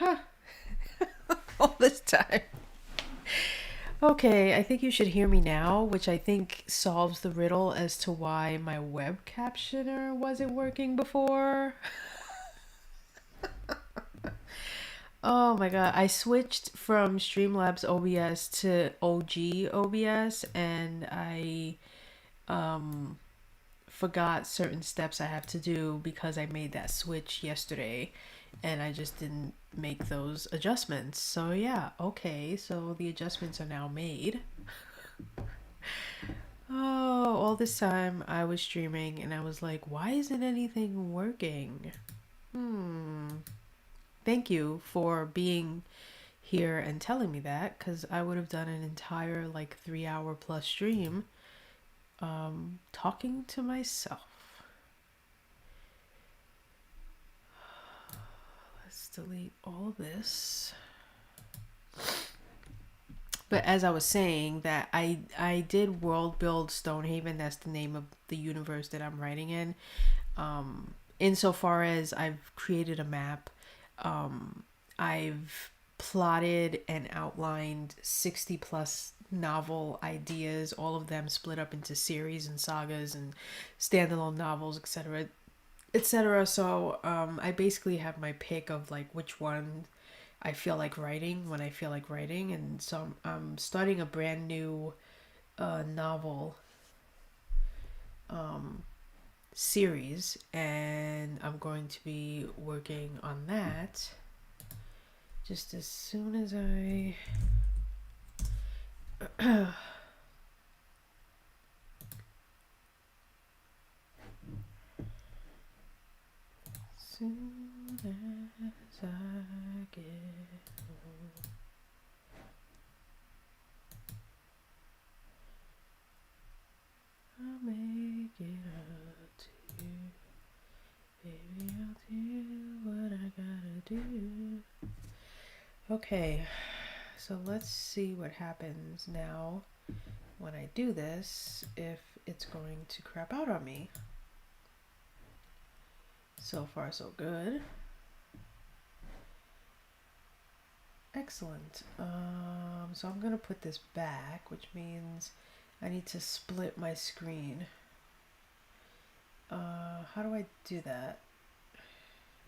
Huh. All this time. Okay, I think you should hear me now, which I think solves the riddle as to why my web captioner wasn't working before. Oh my god, I switched from Streamlabs OBS to OG OBS and I forgot certain steps I have to do because I made that switch yesterday and I just didn't make those adjustments. So yeah, okay, so the adjustments are now made. Oh, all this time I was streaming and I was like, why isn't anything working? Thank you for being here and telling me that because I would have done an entire like 3 hour plus stream talking to myself. Let's delete all this. But as I was saying, that I did world build Stonehaven. That's the name of the universe that I'm writing in. Insofar as I've created a map, I've plotted and outlined 60 plus novel ideas, all of them split up into series and sagas and standalone novels, etc. etc. So I basically have my pick of like which one I feel like writing when I feel like writing, and so I'm starting a brand new novel series, and I'm going to be working on that just as soon as I soon as I get home. I'll make it up to you. Baby, I'll do what I gotta do. Okay, so let's see what happens now when I do this, if it's going to crap out on me. So far, so good. Excellent. So I'm gonna put this back, which means I need to split my screen. How do I do that?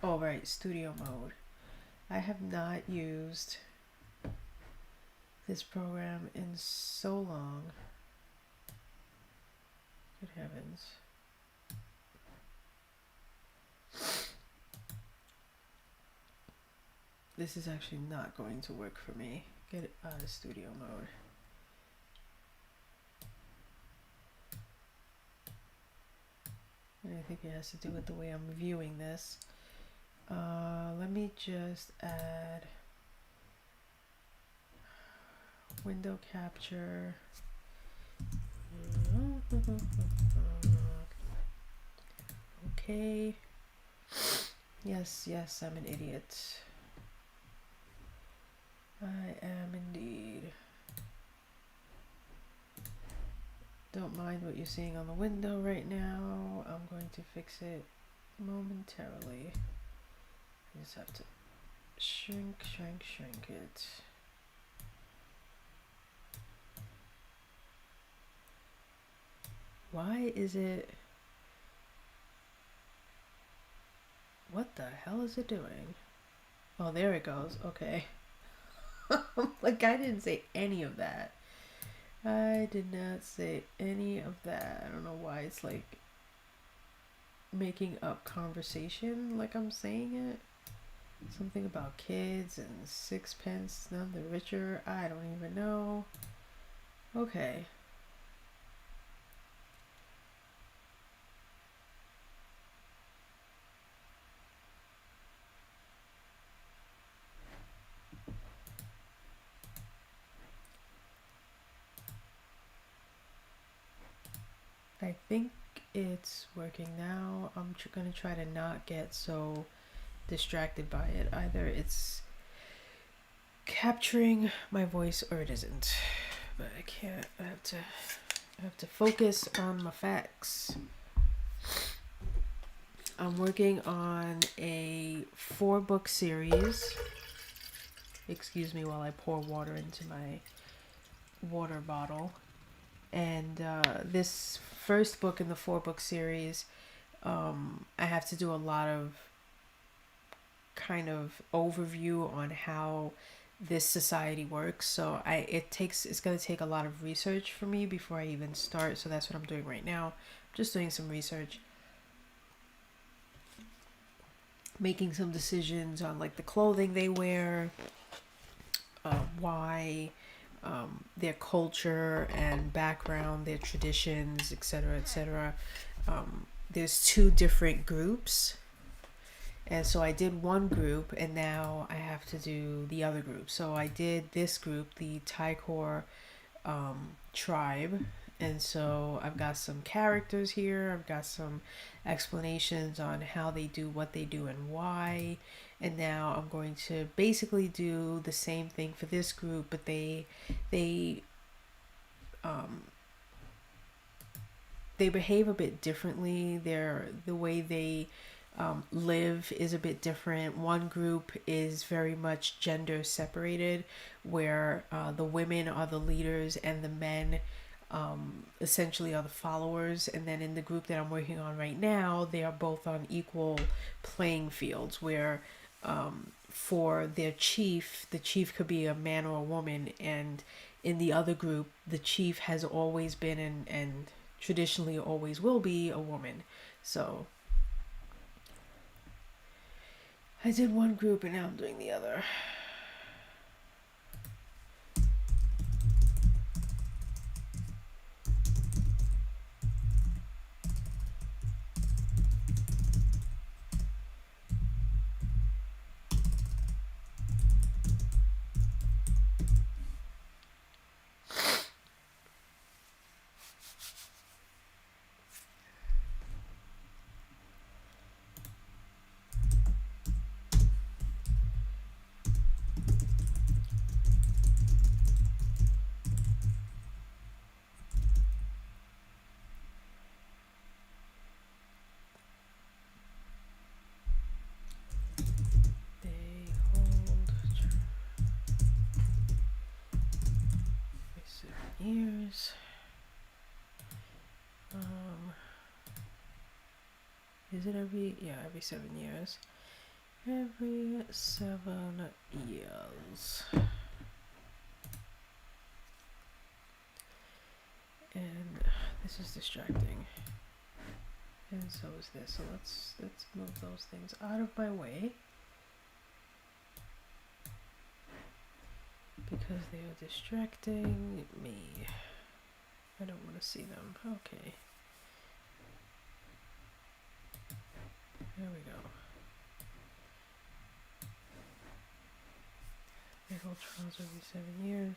Oh, right, studio mode. I have not used this program in so long. Good heavens. This is actually not going to work for me. Get it out of studio mode. And I think it has to do with the way I'm viewing this. Let me just add window capture. Okay. Yes, yes, I'm an idiot. I am indeed. Don't mind what you're seeing on the window right now. I'm going to fix it momentarily. I just have to shrink it. Why is it... What the hell is it doing? Oh, there it goes. Okay. Like, I didn't say any of that. I did not say any of that. I don't know why it's like making up conversation like I'm saying it. Something about kids and sixpence, none the richer. I don't even know. Okay. I think it's working now. I'm gonna try to not get so distracted by it. Either it's capturing my voice or it isn't. But I can't. I have to focus on my facts. I'm working on a 4-book series. Excuse me while I pour water into my water bottle. And this first book in the 4-book series, I have to do a lot of kind of overview on how this society works. So it's going to take a lot of research for me before I even start. So that's what I'm doing right now. I'm just doing some research, making some decisions on like the clothing they wear, why, their culture and background, their traditions, etc., etc. There's 2 different groups, and so I did one group, and now I have to do the other group. So I did this group, the Taikor tribe, and so I've got some characters here. I've got some explanations on how they do what they do and why. And now I'm going to basically do the same thing for this group, but they behave a bit differently. The way they live is a bit different. One group is very much gender separated, where the women are the leaders and the men essentially are the followers. And then in the group that I'm working on right now, they are both on equal playing fields, where for their chief, the chief could be a man or a woman, and in the other group, the chief has always been and traditionally always will be a woman. So I did one group and now I'm doing the other. Years. Is it every 7 years? Every 7 years. And this is distracting. And so is this. So let's move those things out of my way, because they are distracting me. I don't want to see them. Okay. There we go. They hold trials every 7 years.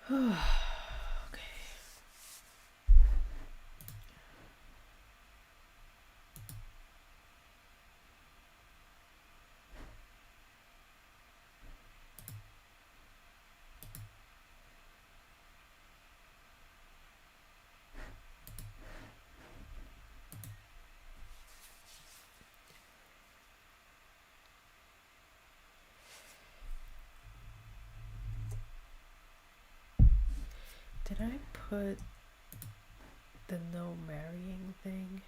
Okay. Did I put the no marrying thing?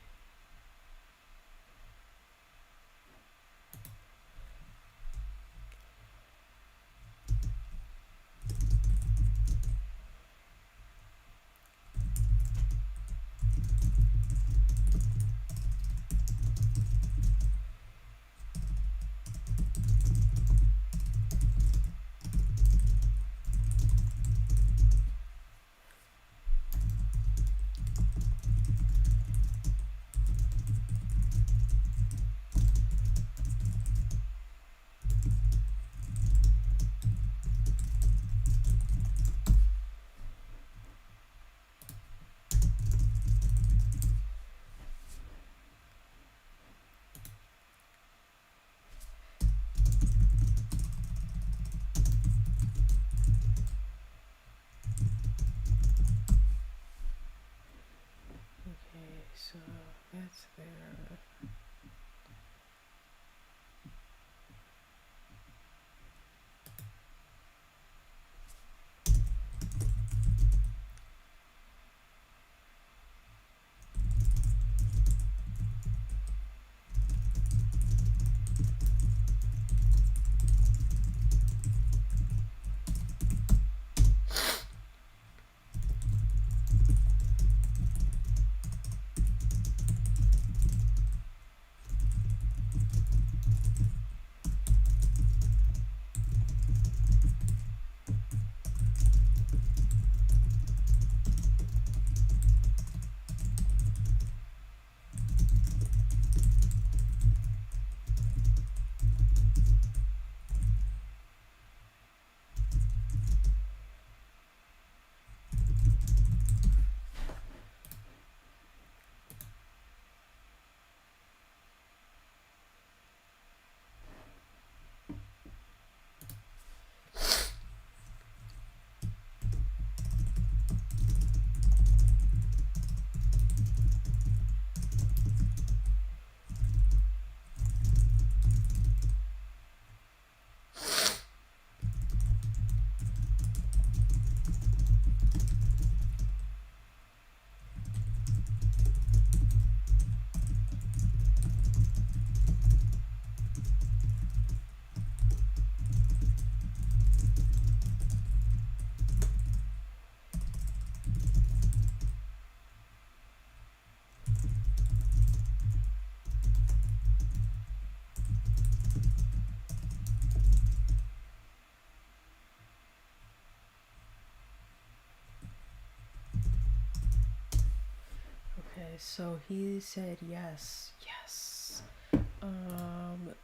so he said yes.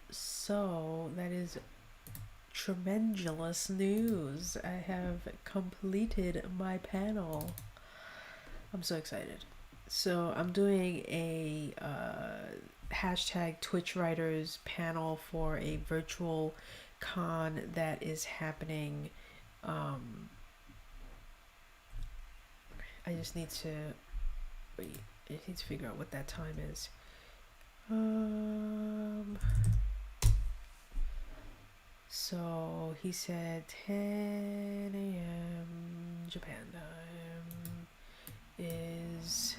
So that is tremendous news. I have completed my panel. I'm so excited. So I'm doing a hashtag Twitch Writers panel for a virtual con that is happening. I just need to wait. I need to figure out what that time is. So he said 10 a.m. Japan time is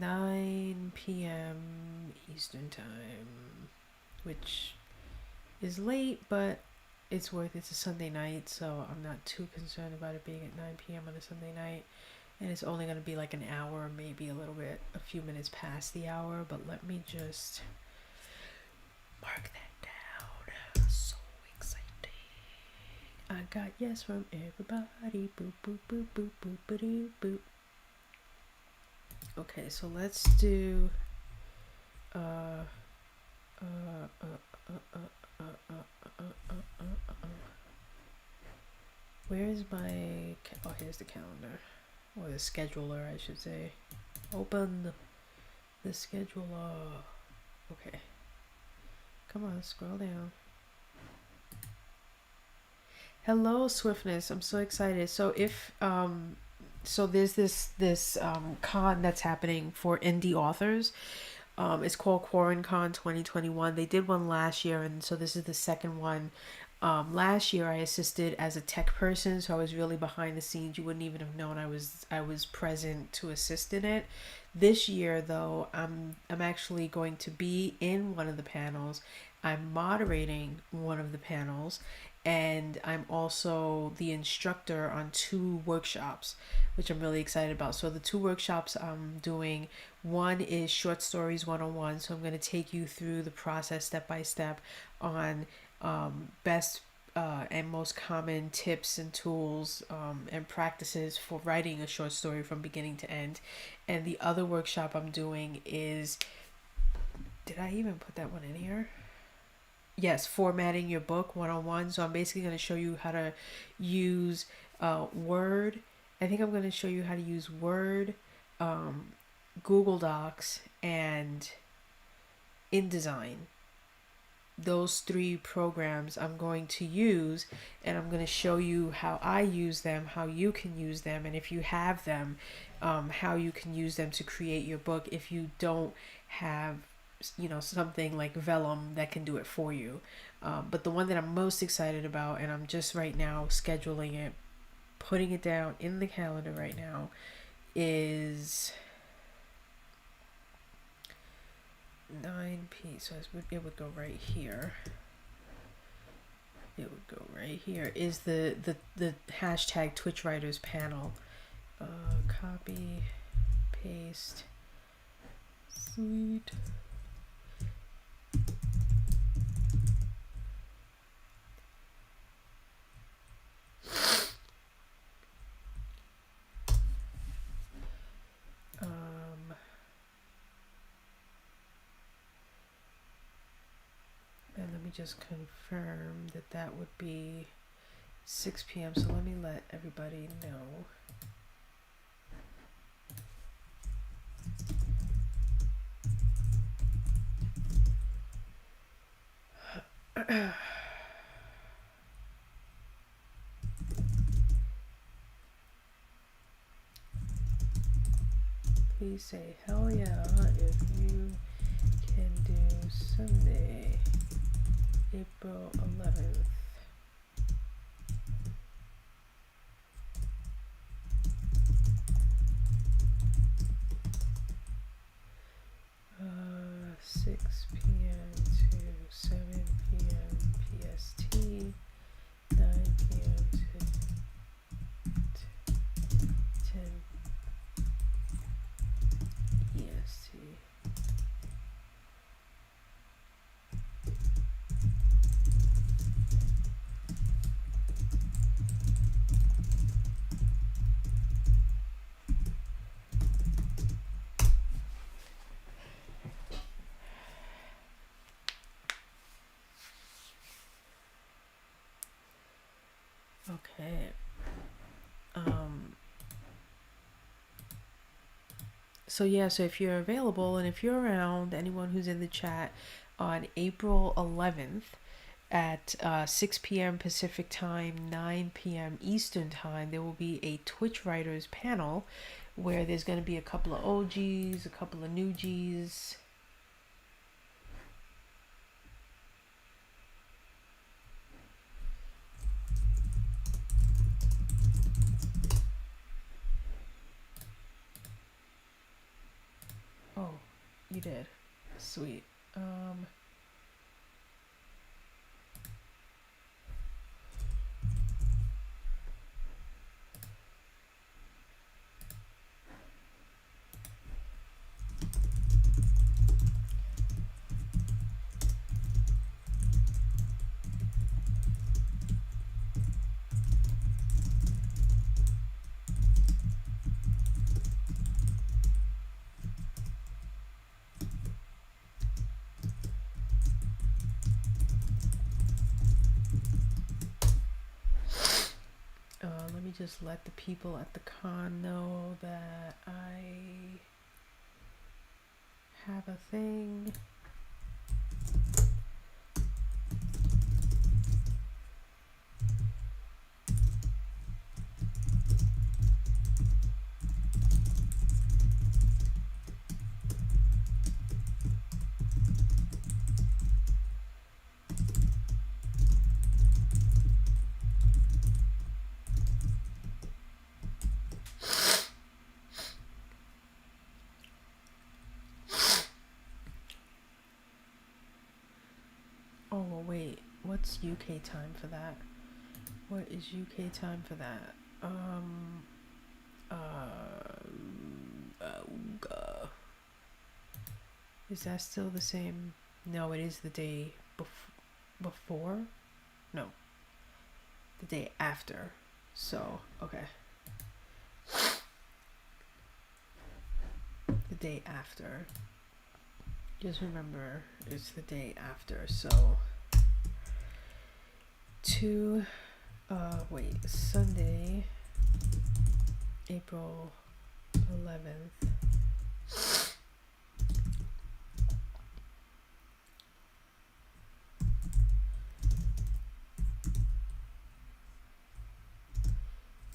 9 p.m. Eastern time, which is late, but it's worth it. It's a Sunday night, so I'm not too concerned about it being at 9 p.m. on a Sunday night. And it's only going to be like an hour, maybe a little bit, a few minutes past the hour. But let me just mark that down. So exciting. I got yes from everybody. Boop, boop, boop, boop, boop, boop, boop. Okay, so let's do where's my oh, here's the calendar, or the scheduler I should say. Open the scheduler. Okay, come on, scroll down. Hello Swiftness, I'm so excited. So if so there's this con that's happening for indie authors. It's called QuaranCon 2021. They did one last year, and so this is the second one. Last year I assisted as a tech person, so I was really behind the scenes. You wouldn't even have known I was present to assist in it. This year though, I'm actually going to be in one of the panels. I'm moderating one of the panels, and I'm also the instructor on 2 workshops, which I'm really excited about. So the 2 workshops I'm doing, one is Short Stories 101. So I'm going to take you through the process step by step on best and most common tips and tools and practices for writing a short story from beginning to end. And the other workshop I'm doing is, did I even put that one in here? Yes, formatting your book 101. So I'm basically going to show you how to use Word. I think I'm going to show you how to use Word, Google Docs, and InDesign. Those 3 programs I'm going to use, and I'm going to show you how I use them, how you can use them, and if you have them, how you can use them to create your book if you don't have, you know, something like Vellum that can do it for you. But the one that I'm most excited about, and I'm just right now scheduling it, putting it down in the calendar right now, is 9 p. So it would go right here. It would go right here. Is the hashtag Twitch Writers panel. Copy, paste. Sweet. And let me just confirm that that would be 6 p.m. So let me let everybody know. Please say hell yeah if you can do Sunday, April 11th. Uh, 6 p.m. to 7 p.m. PST, 9 p.m. to 10 EST. So yeah, so if you're available and if you're around, anyone who's in the chat, on April 11th at 6 p.m. Pacific time, 9 p.m. Eastern time, there will be a Twitch writers panel where there's going to be a couple of OGs, a couple of new Gs. Oh, you did. Sweet. Let me just let the people at the con know that I have a thing. Oh, wait, what's UK time for that? What is UK time for that? Is that still the same? No, it is the day before? No, the day after. So, okay. The day after. Just remember, it's the day after, so Sunday, April 11th.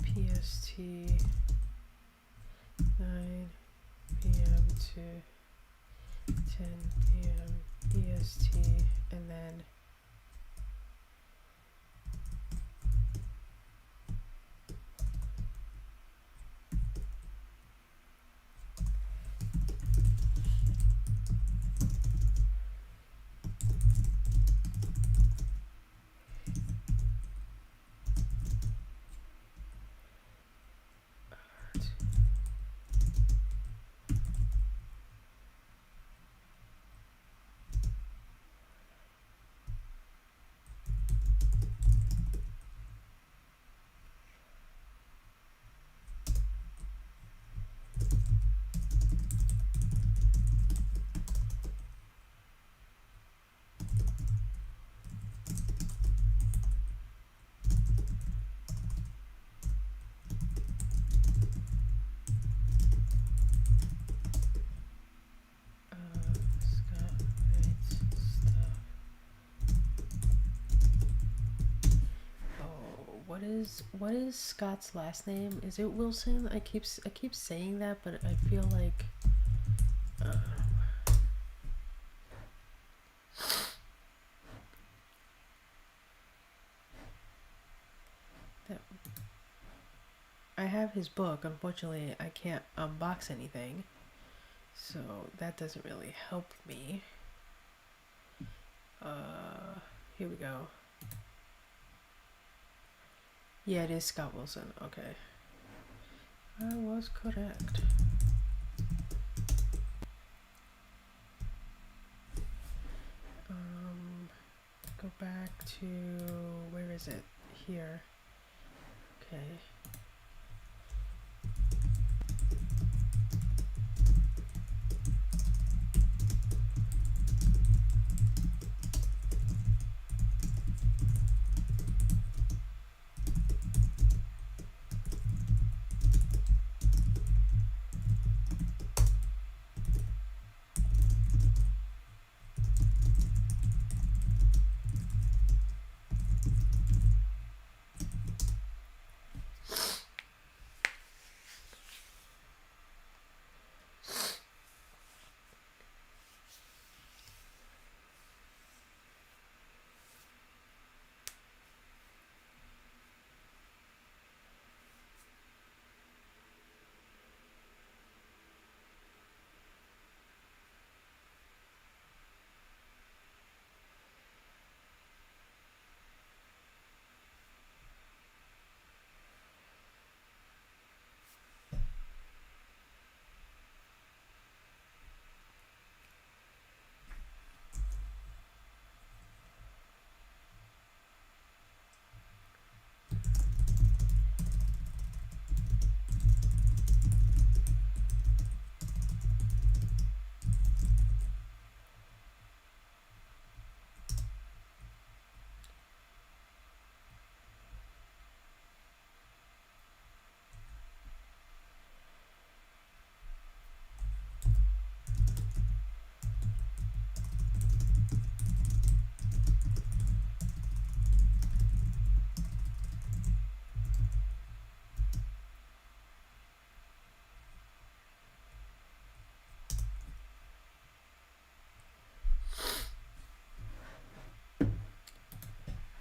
PST, 9 p.m. to 10 p.m. EST, and then what is Scott's last name? Is it Wilson? I keep saying that, but I feel like that I have his book. Unfortunately, I can't unbox anything, so that doesn't really help me. Here we go. Yeah, it is Scott Wilson. Okay. I was correct. Go back to, where is it? Here. Okay.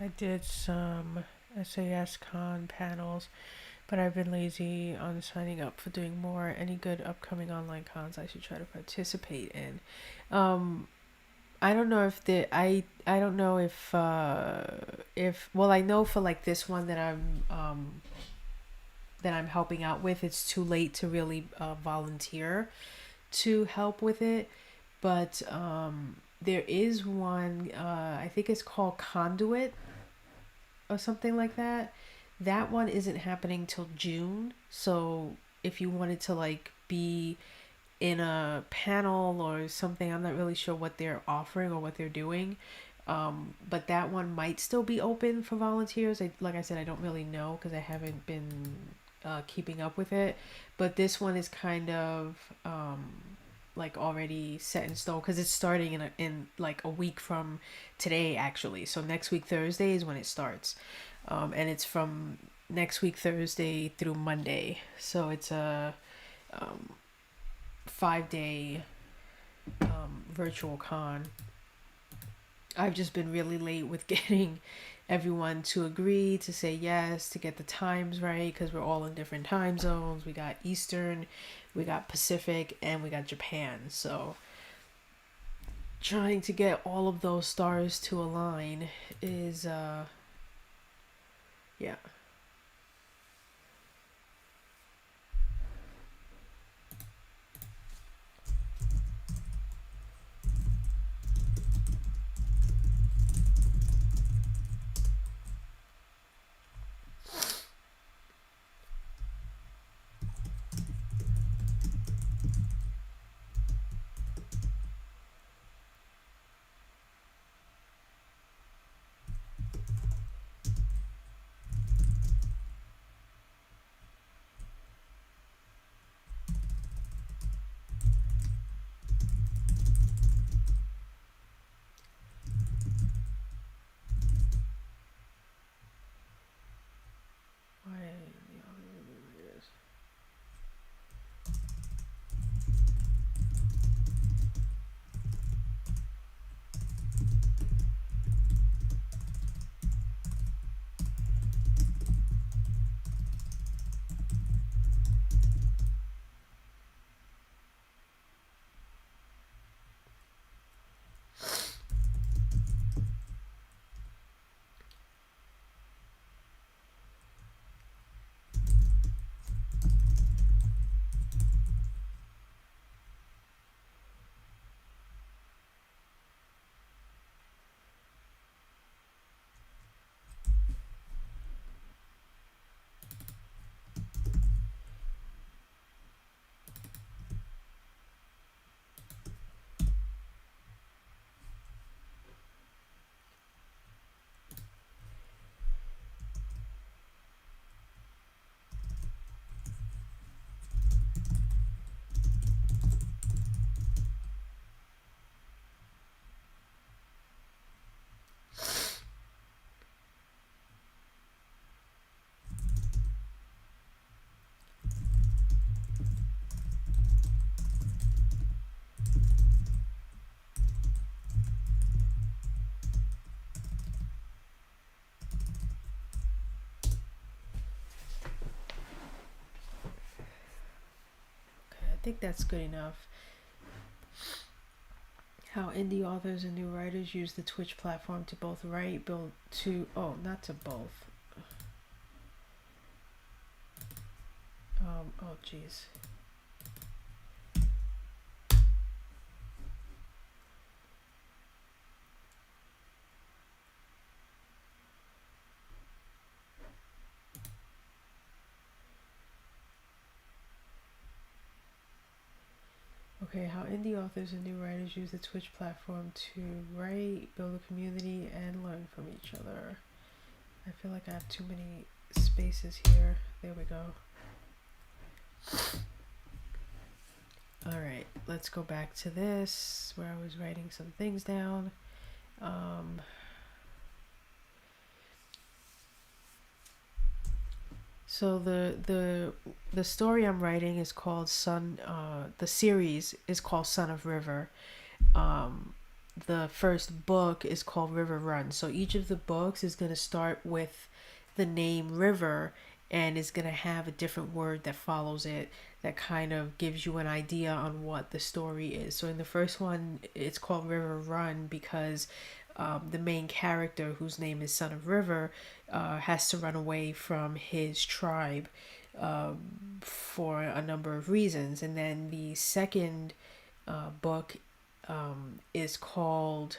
I did some SAS con panels, but I've been lazy on signing up for doing more. Any good upcoming online cons I should try to participate in? I don't know if I don't know if well, I know for like this one that I'm helping out with, it's too late to really volunteer to help with it, but there is one, I think it's called Conduit or something like that. That one isn't happening till June, so if you wanted to like be in a panel or something, I'm not really sure what they're offering or what they're doing, but that one might still be open for volunteers. Like I said, I don't really know because I haven't been keeping up with it, but this one is kind of like already set in stone because it's starting in like a week from today actually. So next week Thursday is when it starts, and it's from next week Thursday through Monday. So it's a 5-day virtual con. I've just been really late with getting everyone to agree to say yes, to get the times right, because we're all in different time zones. We got Eastern, we got Pacific, and we got Japan. So trying to get all of those stars to align is yeah. I think that's good enough. How indie authors and new writers use the Twitch platform to both write, build to, oh, not to both. Oh, jeez. Okay, how indie authors and new writers use the Twitch platform to write, build a community, and learn from each other. I feel like I have too many spaces here. There we go. Alright, let's go back to this, where I was writing some things down. So the story I'm writing is called the series is called Son of River. the first book is called River Run. So each of the books is going to start with the name River, and is going to have a different word that follows it that kind of gives you an idea on what the story is. So in the first one, it's called River Run because the main character, whose name is Son of River, has to run away from his tribe for a number of reasons. And then the second book is called,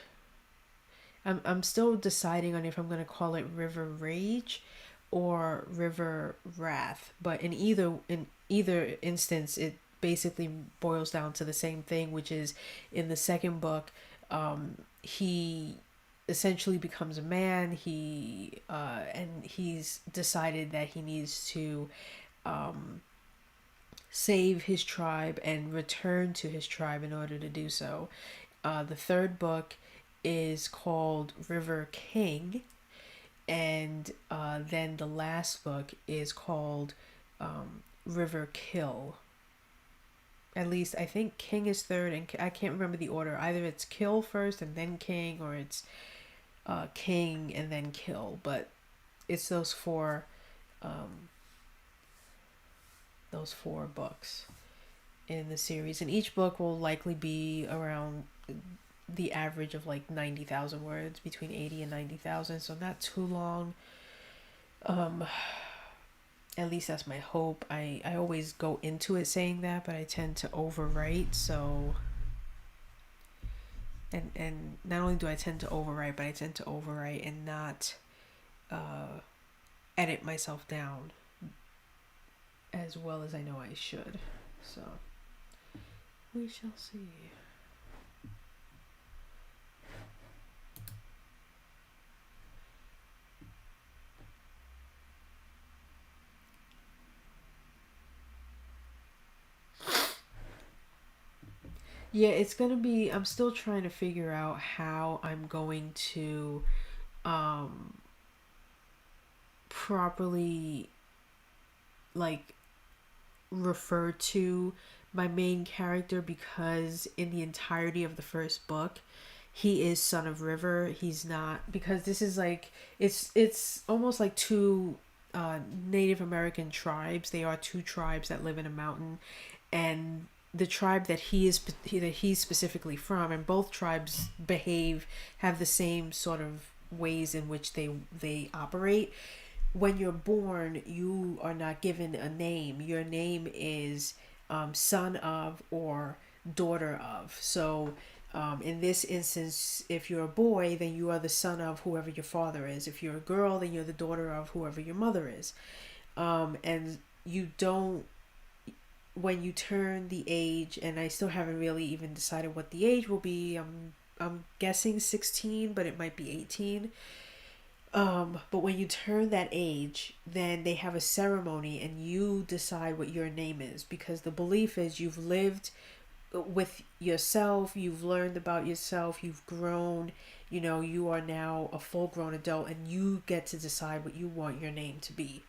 I'm still deciding on if I'm going to call it River Rage or River Wrath, but in either instance it basically boils down to the same thing, which is in the second book he essentially becomes a man. And he's decided that he needs to save his tribe and return to his tribe in order to do so. The third book is called River King, and then the last book is called River Kill. At least I think King is third, and I can't remember the order. Either it's Kill first and then King, or it's King and then Kill. But it's those four books in the series, and each book will likely be around the average of like 90,000 words, between 80 and 90,000, so not too long. At least that's my hope. I always go into it saying that, but I tend to overwrite. So and not only do I tend to overwrite, but I tend to overwrite and not edit myself down as well as I know I should. So we shall see. Yeah, it's gonna be, I'm still trying to figure out how I'm going to properly like refer to my main character, because in the entirety of the first book he is Son of River. He's not, because this is like, it's almost like two Native American tribes. They are two tribes that live in a mountain, and the tribe that he's specifically from, and both tribes have the same sort of ways in which they operate. When you're born, you are not given a name. Your name is son of or daughter of. So in this instance, if you're a boy, then you are the son of whoever your father is. If you're a girl, then you're the daughter of whoever your mother is. And you don't, when you turn the age, and I still haven't really even decided what the age will be. I'm guessing 16, but it might be 18. But when you turn that age, then they have a ceremony and you decide what your name is, because the belief is you've lived with yourself, you've learned about yourself, you've grown, you are now a full grown adult, and you get to decide what you want your name to be.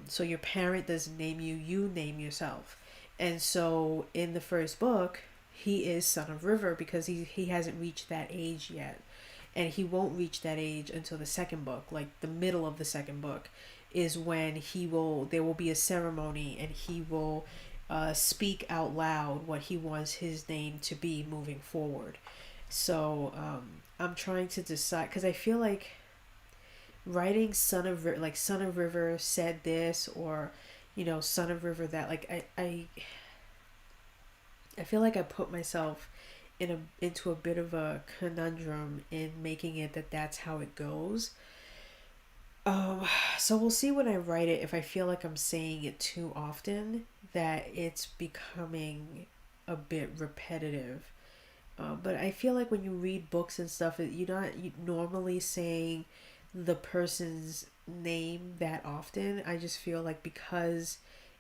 So your parent doesn't name you, you name yourself. And so in the first book, he is Son of River because he hasn't reached that age yet. And he won't reach that age until the second book, like the middle of the second book is when there will be a ceremony, and he will speak out loud what he wants his name to be moving forward. So I'm trying to decide, because I feel like writing Son of River said this, or Son of River that, like I feel like I put myself into a bit of a conundrum in making it that's how it goes. So we'll see when I write it, if I feel like I'm saying it too often, that it's becoming a bit repetitive. But I feel like when you read books and stuff, you're not normally saying the person's name that often. I just feel like because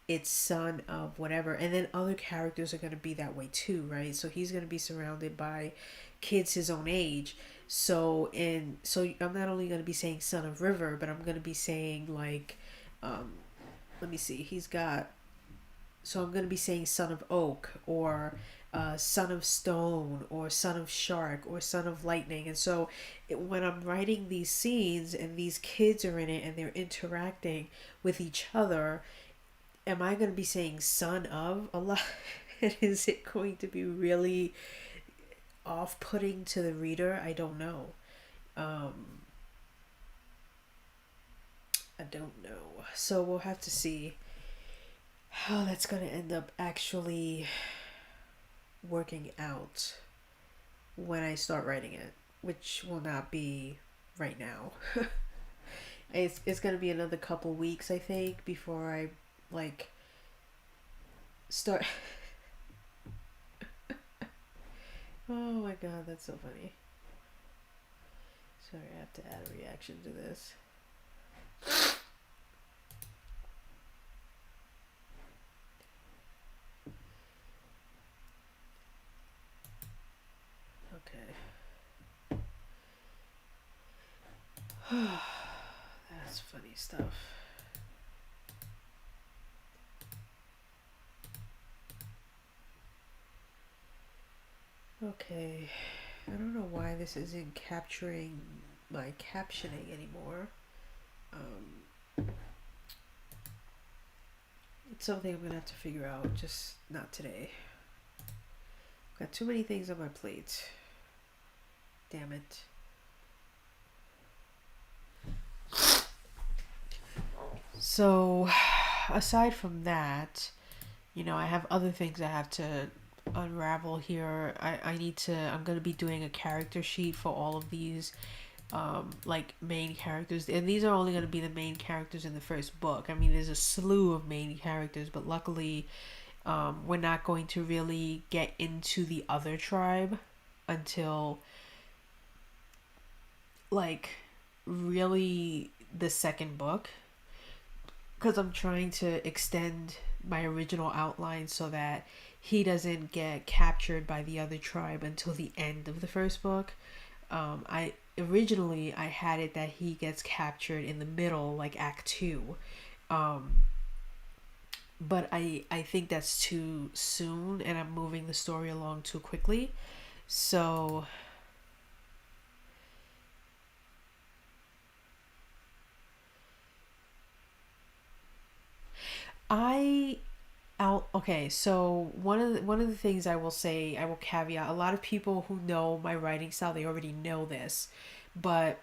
it's son of whatever, and then other characters are going to be that way too, right? So he's going to be surrounded by kids his own age. So I'm not only going to be saying Son of River, but I'm going to be saying like, let me see, I'm going to be saying Son of Oak, or son of stone or son of shark or son of lightning. And so when I'm writing these scenes and these kids are in it and they're interacting with each other, am I going to be saying son of a lot? And is it going to be really off-putting to the reader? I don't know. I don't know. So we'll have to see how that's going to end up actually working out when I start writing it, which will not be right now. It's going to be another couple weeks, I think, before I like start. Oh my god, that's so funny. Sorry, I have to add a reaction to this. Okay. That's funny stuff. Okay. I don't know why this isn't capturing my captioning anymore. It's something I'm gonna have to figure out, just not today. Got too many things on my plate. Damn it. So, aside from that, you know, I have other things I have to unravel here. I'm going to be doing a character sheet for all of these, like, main characters. And these are only going to be the main characters in the first book. I mean, there's a slew of main characters, but luckily, we're not going to really get into the other tribe until, like, really the second book. Because I'm trying to extend my original outline so that he doesn't get captured by the other tribe until the end of the first book. I originally had it that he gets captured in the middle, like Act 2. But I think that's too soon and I'm moving the story along too quickly. So okay, so one of the things I will say, I will caveat, a lot of people who know my writing style, they already know this, but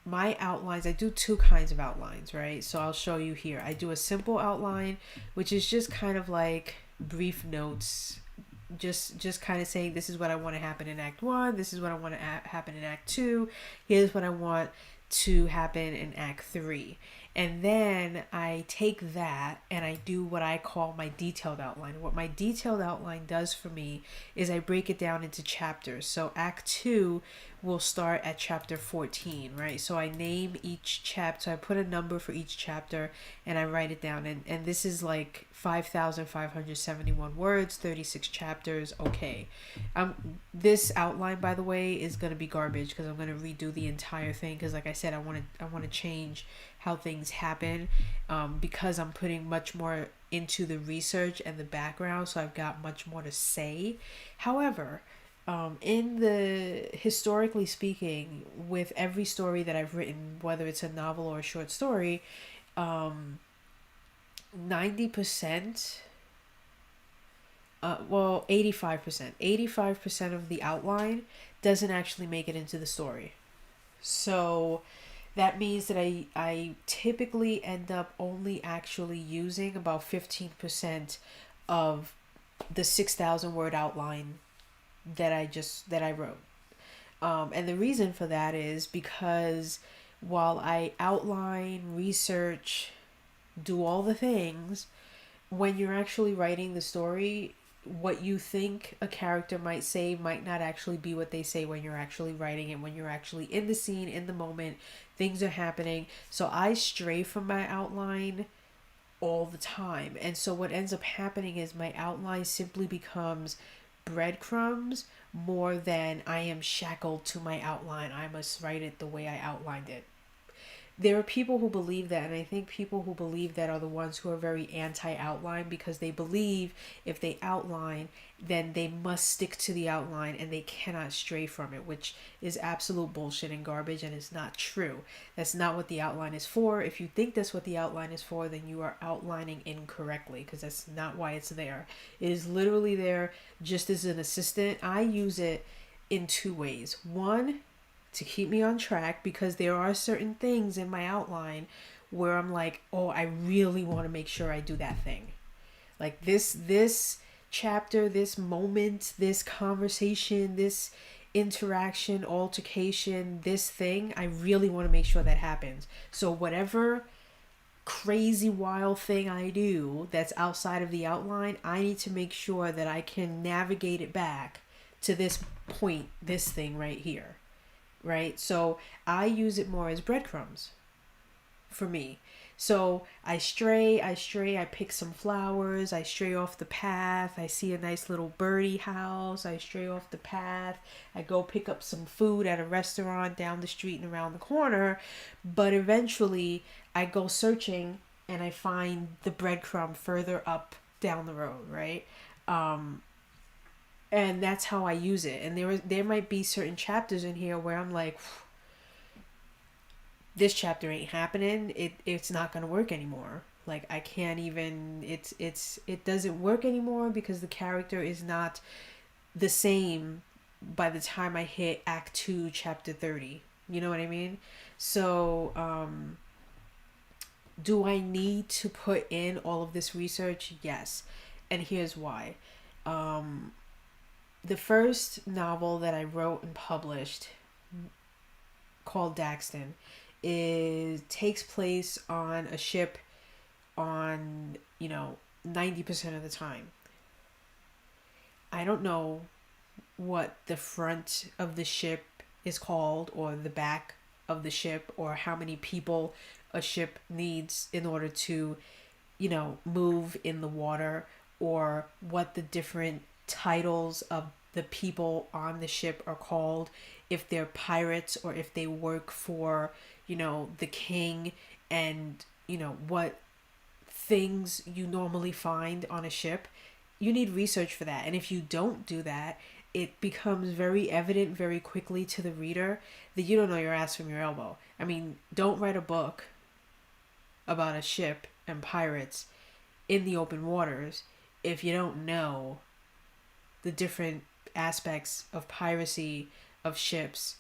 my outlines, I do two kinds of outlines, right? So I'll show you here. I do a simple outline, which is just kind of like brief notes, just kind of saying this is what I want to happen in Act 1, this is what I want to happen in Act 2, here's what I want to happen in Act 3. And then I take that and I do what I call my detailed outline. What my detailed outline does for me is I break it down into chapters. So Act 2 will start at chapter 14, right? So I name each chapter, so I put a number for each chapter and I write it down. And this is like 5,571 words, 36 chapters. Okay. This outline, by the way, is going to be garbage because I'm going to redo the entire thing because, like I said, I want to change how things happen, because I'm putting much more into the research and the background, so I've got much more to say. However, in the historically speaking, with every story that I've written, whether it's a novel or a short story, 90%, 85% of the outline doesn't actually make it into the story. So that means that I typically end up only actually using about 15% of the 6,000 word outline that I wrote. And the reason for that is because while I outline, research, do all the things, when you're actually writing the story, what you think a character might say might not actually be what they say when you're actually writing it, when you're actually in the scene, in the moment, things are happening. So I stray from my outline all the time. And so what ends up happening is my outline simply becomes breadcrumbs more than I am shackled to my outline. I must write it the way I outlined it. there are people who believe that, and I think people who believe that are the ones who are very anti-outline, because they believe if they outline, then they must stick to the outline and they cannot stray from it, which is absolute bullshit and garbage, and it's not true. That's not what the outline is for. If you think that's what the outline is for, then you are outlining incorrectly, because that's not why it's there. It is literally there just as an assistant. I use it in two ways. One, to keep me on track, because there are certain things in my outline where I'm like, oh, I really want to make sure I do that thing. Like this chapter, this moment, this conversation, this interaction, altercation, this thing, I really want to make sure that happens. So whatever crazy wild thing I do that's outside of the outline, I need to make sure that I can navigate it back to this point, this thing right here. Right? So I use it more as breadcrumbs for me. So I stray, I pick some flowers, I stray off the path, I see a nice little birdie house, I stray off the path, I go pick up some food at a restaurant down the street and around the corner, but eventually I go searching and I find the breadcrumb further up down the road, right? And that's how I use it. And there might be certain chapters in here where I'm like, this chapter ain't happening. It's not gonna work anymore. Like I can't even. It doesn't work anymore because the character is not the same by the time I hit Act 2, Chapter 30. You know what I mean? So, do I need to put in all of this research? Yes, and here's why. The first novel that I wrote and published, called Daxton, takes place on a ship on, 90% of the time. I don't know what the front of the ship is called, or the back of the ship, or how many people a ship needs in order to, move in the water, or what the different titles of the people on the ship are called, if they're pirates or if they work for, the king, and, what things you normally find on a ship. You need research for that. And if you don't do that, it becomes very evident very quickly to the reader that you don't know your ass from your elbow. I mean, don't write a book about a ship and pirates in the open waters if you don't know the different aspects of piracy, of ships,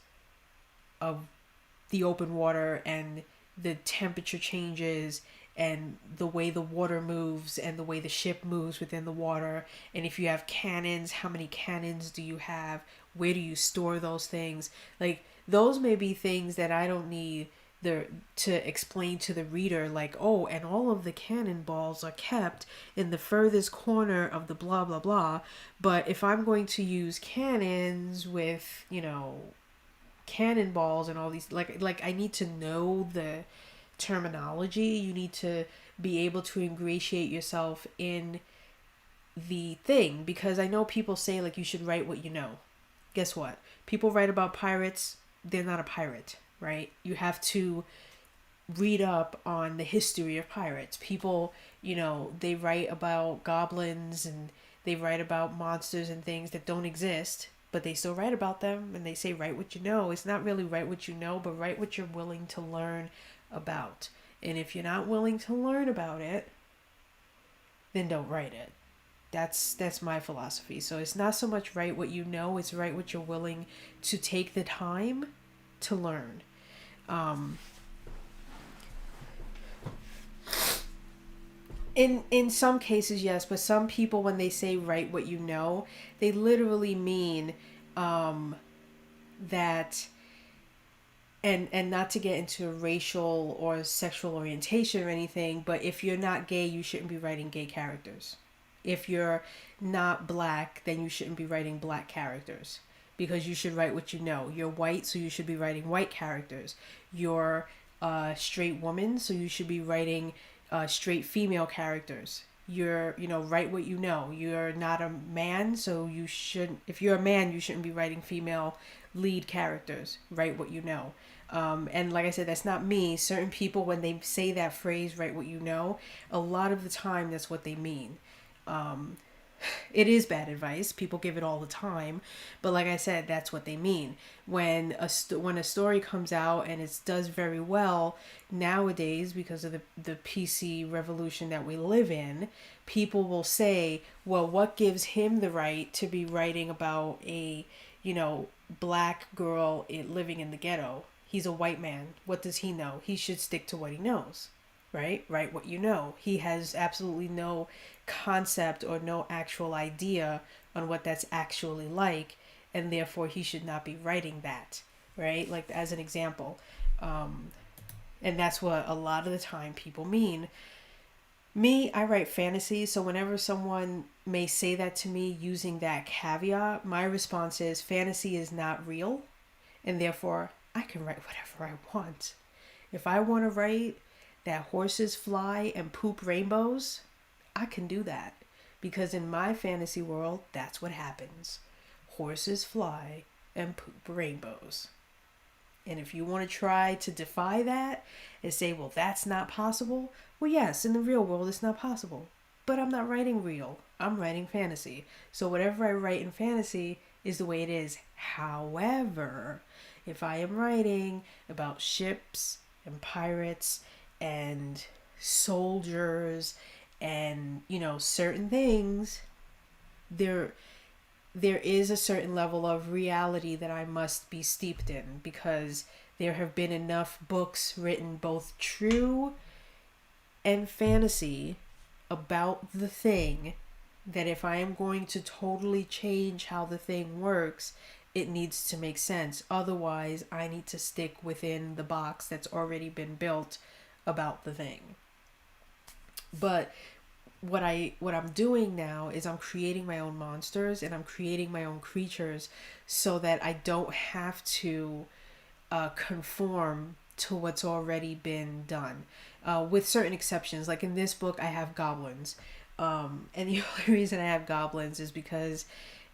of the open water, and the temperature changes, and the way the water moves, and the way the ship moves within the water. And if you have cannons, how many cannons do you have? Where do you store those things? Like, those may be things that I don't need to explain to the reader, like, oh, and all of the cannonballs are kept in the furthest corner of the blah blah blah. But if I'm going to use cannons with, cannonballs and all these, like I need to know the terminology. You need to be able to ingratiate yourself in the thing, because I know people say, like, you should write what you know. Guess what? People write about pirates, they're not a pirate. Right? You have to read up on the history of pirates. People, they write about goblins, and they write about monsters and things that don't exist, but they still write about them, and they say, write what you know. It's not really write what you know, but write what you're willing to learn about. And if you're not willing to learn about it, then don't write it. That's my philosophy. So it's not so much write what you know, it's write what you're willing to take the time to learn. In some cases, yes, but some people, when they say write what you know, they literally mean that, and not to get into racial or sexual orientation or anything, but if you're not gay, you shouldn't be writing gay characters. If you're not black, then you shouldn't be writing black characters, because you should write what you know. You're white, so you should be writing white characters. You're a straight woman, so you should be writing straight female characters. you're, write what you know. You're not a man, so you shouldn't, if you're a man, you shouldn't be writing female lead characters. Write what you know. And like I said, that's not me. Certain people, when they say that phrase, write what you know, a lot of the time that's what they mean. It is bad advice. People give it all the time, but like I said, that's what they mean. When a story comes out and it does very well nowadays, because of the PC revolution that we live in, people will say, "Well, what gives him the right to be writing about a, black girl living in the ghetto? He's a white man. What does he know? He should stick to what he knows." Right? Write what you know. He has absolutely no concept or no actual idea on what that's actually like, and therefore he should not be writing that. Right? Like, as an example. And that's what a lot of the time people mean. Me, I write fantasy, so whenever someone may say that to me using that caveat, my response is fantasy is not real, and therefore I can write whatever I want. If I want to write that horses fly and poop rainbows, I can do that. Because in my fantasy world, that's what happens. Horses fly and poop rainbows. And if you want to try to defy that and say, well, that's not possible, well, yes, in the real world, it's not possible. But I'm not writing real. I'm writing fantasy. So whatever I write in fantasy is the way it is. However, if I am writing about ships and pirates and soldiers and, certain things, there is a certain level of reality that I must be steeped in, because there have been enough books written, both true and fantasy, about the thing, that if I am going to totally change how the thing works, it needs to make sense. Otherwise, I need to stick within the box that's already been built about the thing. But what I'm doing now is I'm creating my own monsters and I'm creating my own creatures, so that I don't have to conform to what's already been done, with certain exceptions. Like in this book, I have goblins, and the only reason I have goblins is because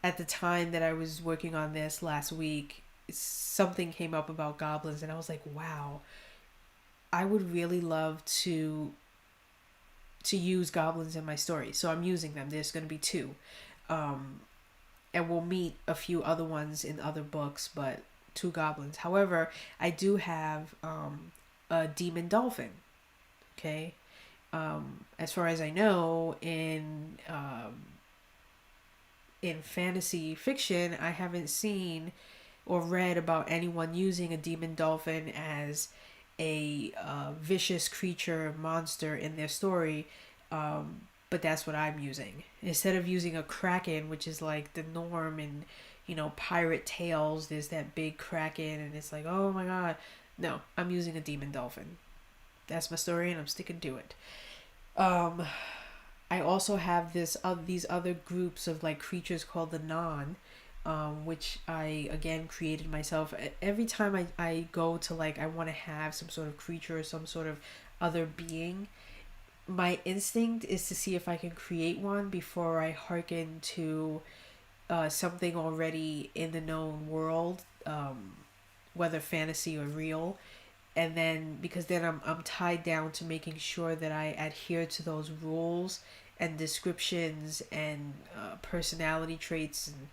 at the time that I was working on this last week, something came up about goblins, and I was like, wow, I would really love to use goblins in my story. So I'm using them. There's going to be 2. And we'll meet a few other ones in other books, but 2 goblins. However, I do have a demon dolphin. Okay? As far as I know, in fantasy fiction, I haven't seen or read about anyone using a demon dolphin as a vicious creature, monster in their story, but that's what I'm using. Instead of using a kraken, which is like the norm in, pirate tales, there's that big kraken and it's like, oh my god. No, I'm using a demon dolphin. That's my story and I'm sticking to it. I also have these other groups of like creatures called the Non, which I again created myself. Every time I go to like, I want to have some sort of creature or some sort of other being, my instinct is to see if I can create one before I hearken to something already in the known world, whether fantasy or real. And then, because then I'm tied down to making sure that I adhere to those rules and descriptions and personality traits and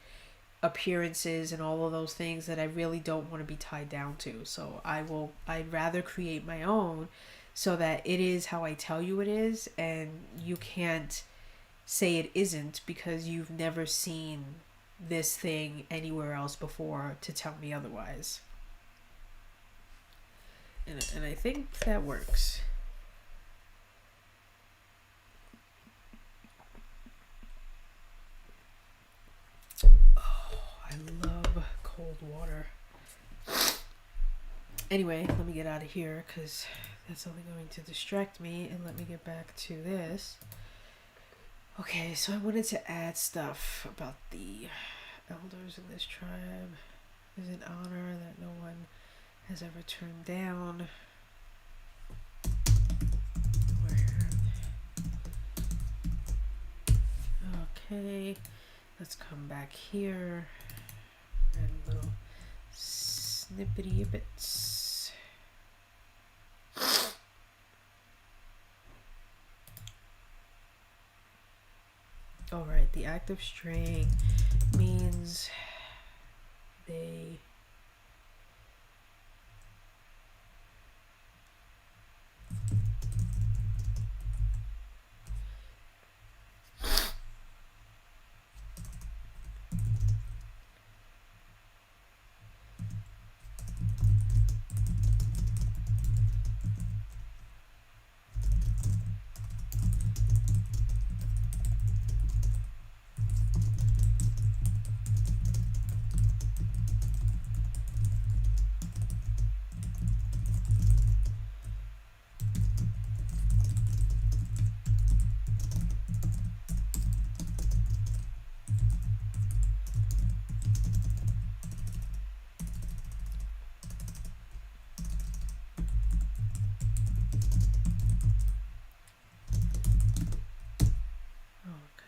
appearances and all of those things that I really don't want to be tied down to. So I'd rather create my own, so that it is how I tell you it is, and you can't say it isn't because you've never seen this thing anywhere else before to tell me otherwise. And I think that works. I love cold water. Anyway, let me get out of here because that's only going to distract me, and let me get back to this. Okay, so I wanted to add stuff about the elders in this tribe. Is an honor that no one has ever turned down. Okay, let's come back here. Add a little snippety bits. All right, the active string means they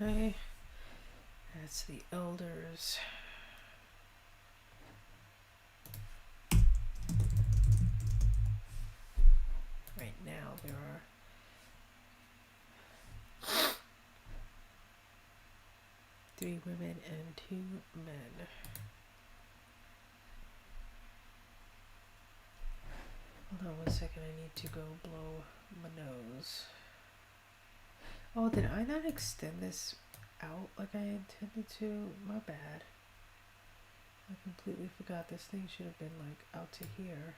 okay. That's the elders. Right now there are 3 women and 2 men. Hold on one second, I need to go blow my nose. Oh, did I not extend this out like I intended to? My bad. I completely forgot this thing should have been like out to here.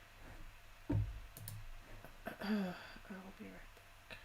I will be right back.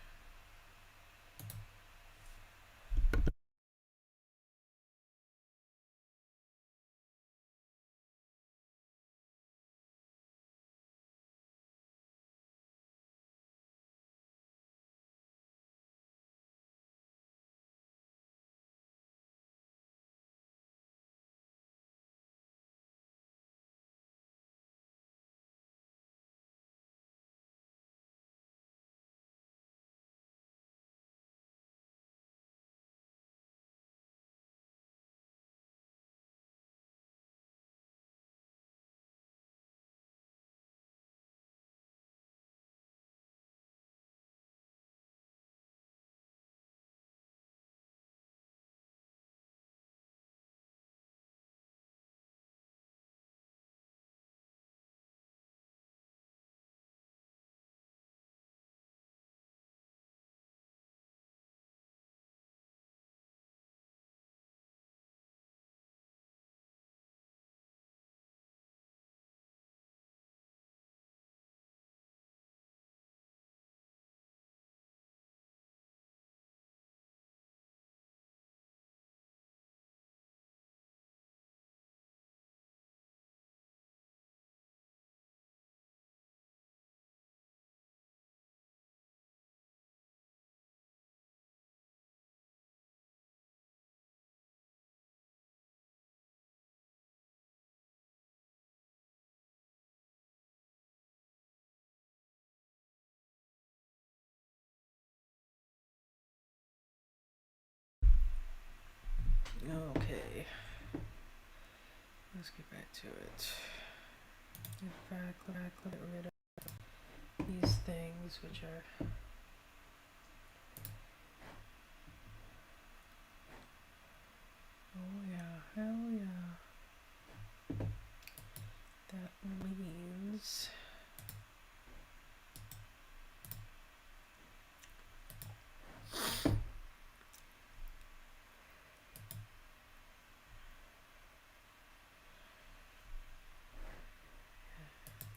Okay, let's get back to it. In fact, let rid of these things which are oh yeah, hell yeah. That means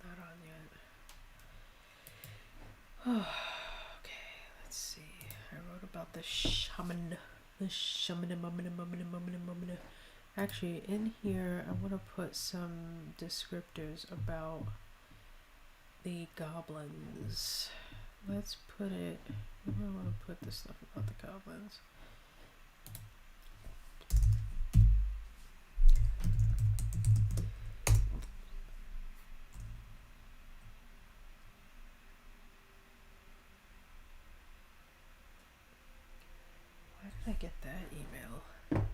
not on yet. Oh, okay, let's see. I wrote about the shaman. The shaman. Actually, in here, I want to put some descriptors about the goblins. Let's put it. Where do I want to put the stuff about the goblins? Why did I get that email?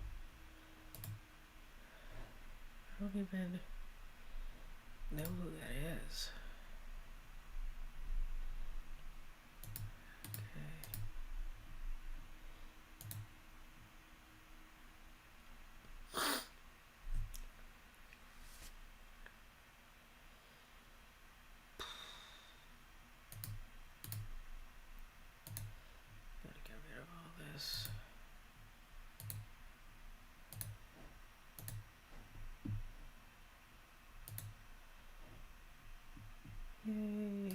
don't even know who that is. Gotta get rid of all this. Yay.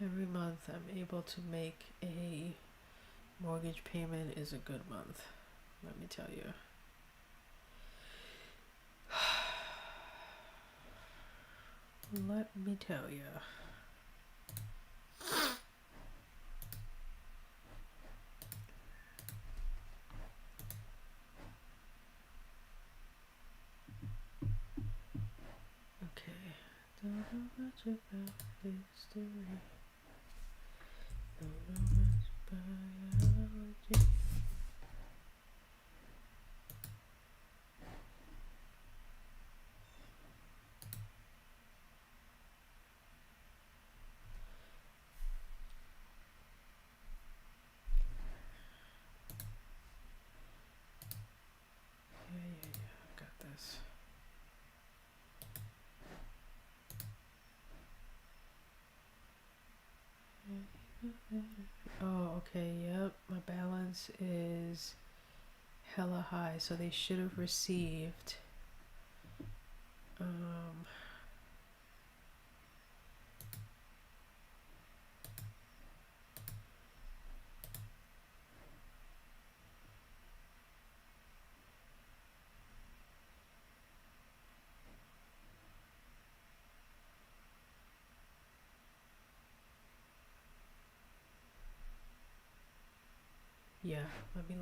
Every month I'm able to make a mortgage payment is a good month, let me tell you. Let me tell you. Okay. Don't know much about history. Don't know much biology. Yeah, I've got this. Oh, okay, yep. My balance is hella high, so they should have received yeah, let me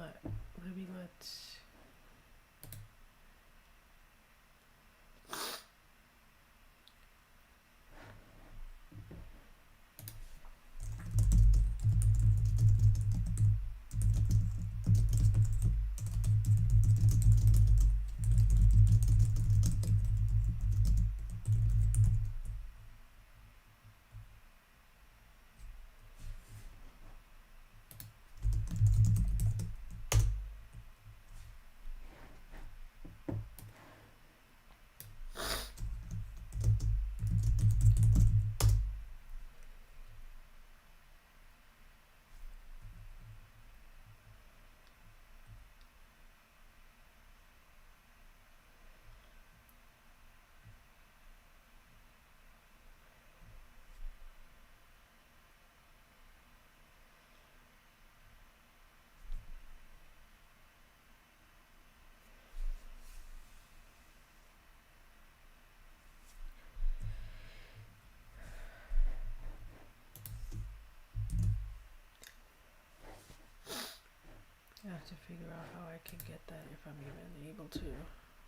I have to figure out how I can get that if I'm even able to,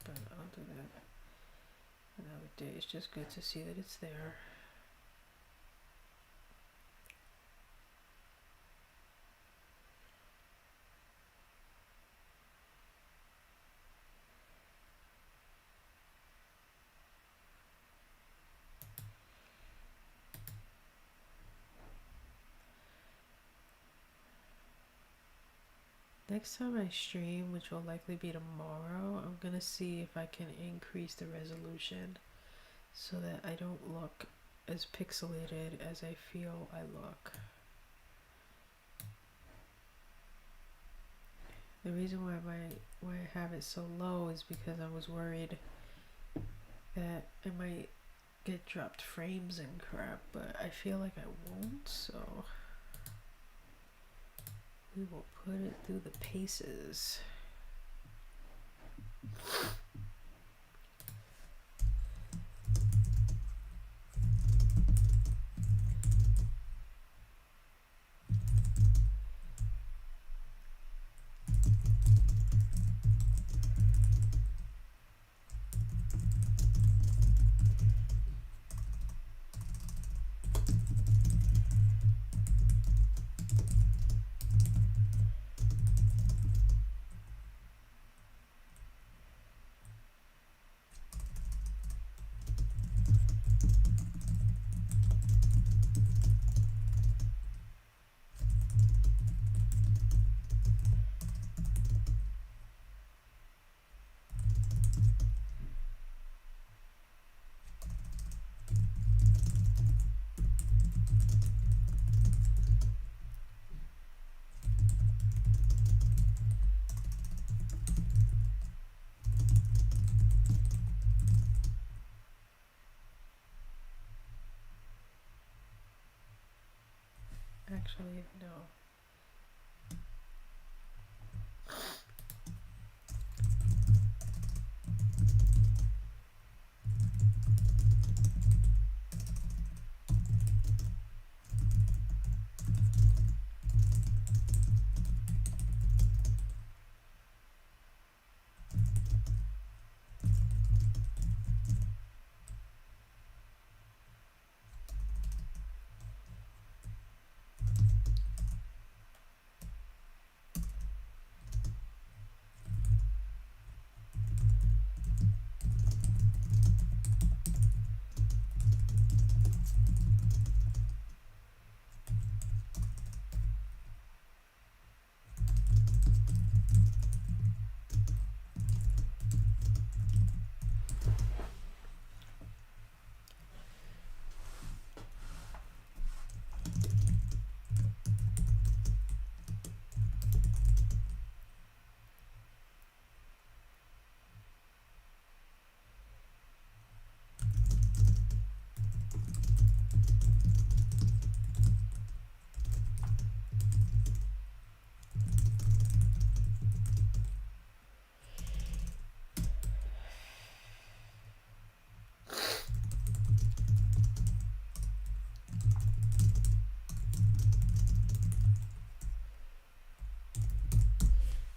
but I'll do that another day. It's just good to see that it's there. Next time I stream, which will likely be tomorrow, I'm gonna see if I can increase the resolution so that I don't look as pixelated as I feel I look. The reason why I have it so low is because I was worried that I might get dropped frames and crap, but I feel like I won't, so we will put it through the paces. actually, no.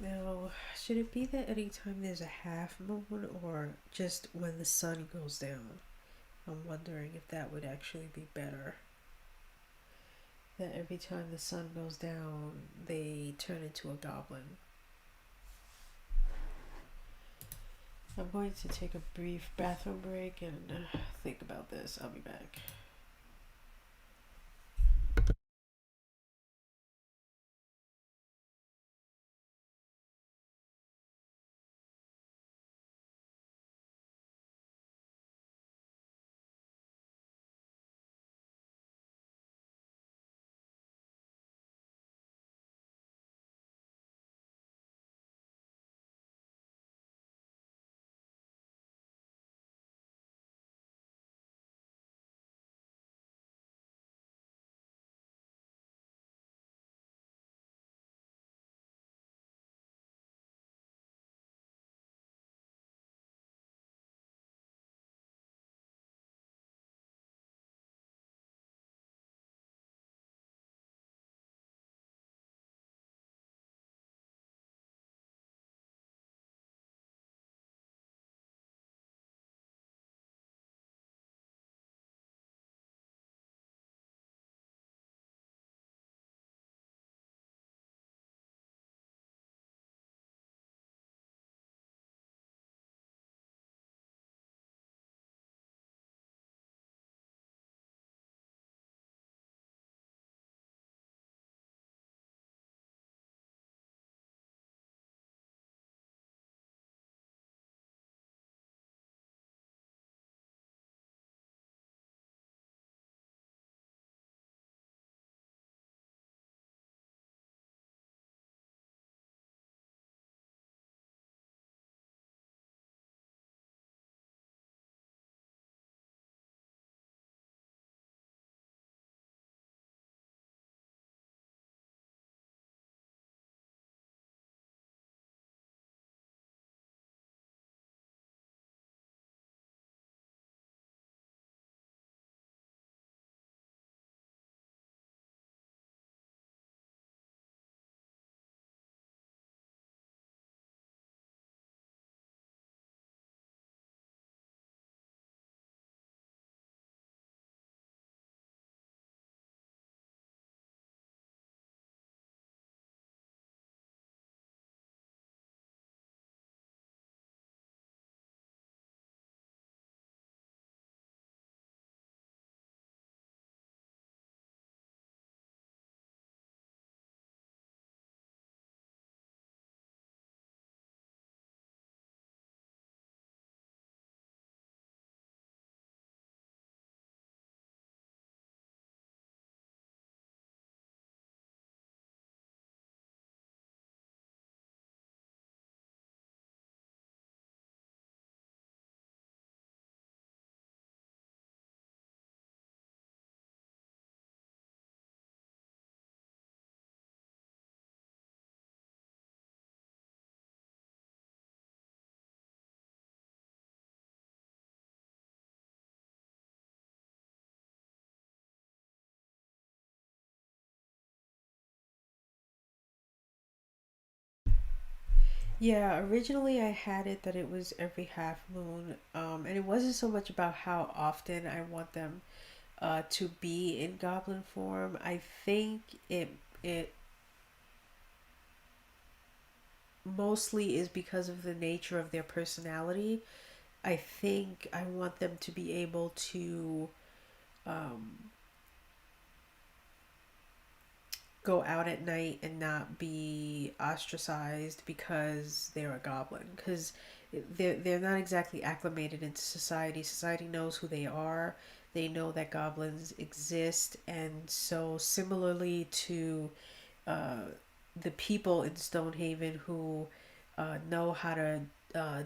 Now, should it be that anytime there's a half moon or just when the sun goes down? I'm wondering if that would actually be better. That every time the sun goes down, they turn into a goblin. I'm going to take a brief bathroom break and think about this. I'll be back. Yeah, originally I had it that it was every half moon, and it wasn't so much about how often I want them to be in goblin form. I think it mostly is because of the nature of their personality. I think I want them to be able to um, go out at night and not be ostracized because they're a goblin. Because they're not exactly acclimated into society. Society knows who they are. They know that goblins exist, and so similarly to uh, the people in Stonehaven who know how to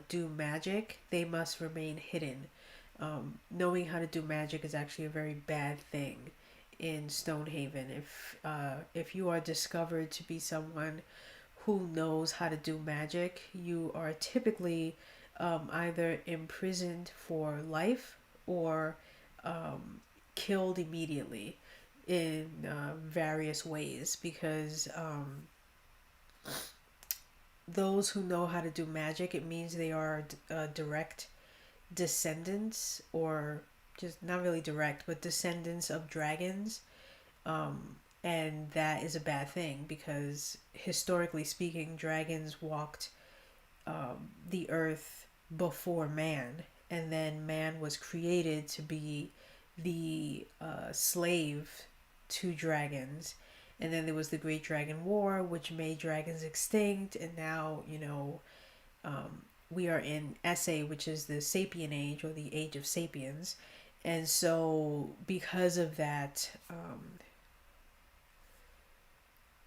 do magic, they must remain hidden. Knowing how to do magic is actually a very bad thing in Stonehaven. If you are discovered to be someone who knows how to do magic, you are typically either imprisoned for life or killed immediately in various ways because those who know how to do magic, it means they are direct descendants, or just not really direct, but descendants of dragons. And that is a bad thing because historically speaking, dragons walked the earth before man, and then man was created to be the slave to dragons. And then there was the Great Dragon War, which made dragons extinct, and now, we are in SA, which is the Sapien Age or the Age of Sapiens. And so, because of that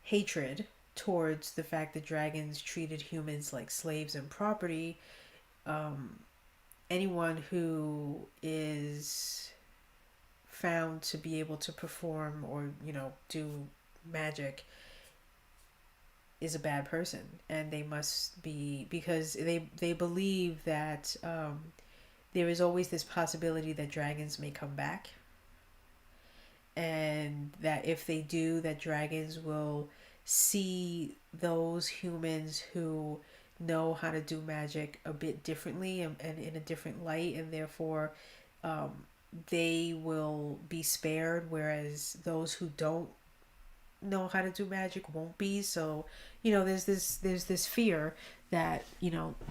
hatred towards the fact that dragons treated humans like slaves and property, um, anyone who is found to be able to perform or, do magic is a bad person, and they must be, because they believe that there is always this possibility that dragons may come back, and that if they do, that dragons will see those humans who know how to do magic a bit differently, and in a different light, and therefore um, they will be spared, whereas those who don't know how to do magic won't be. So, there's this fear that,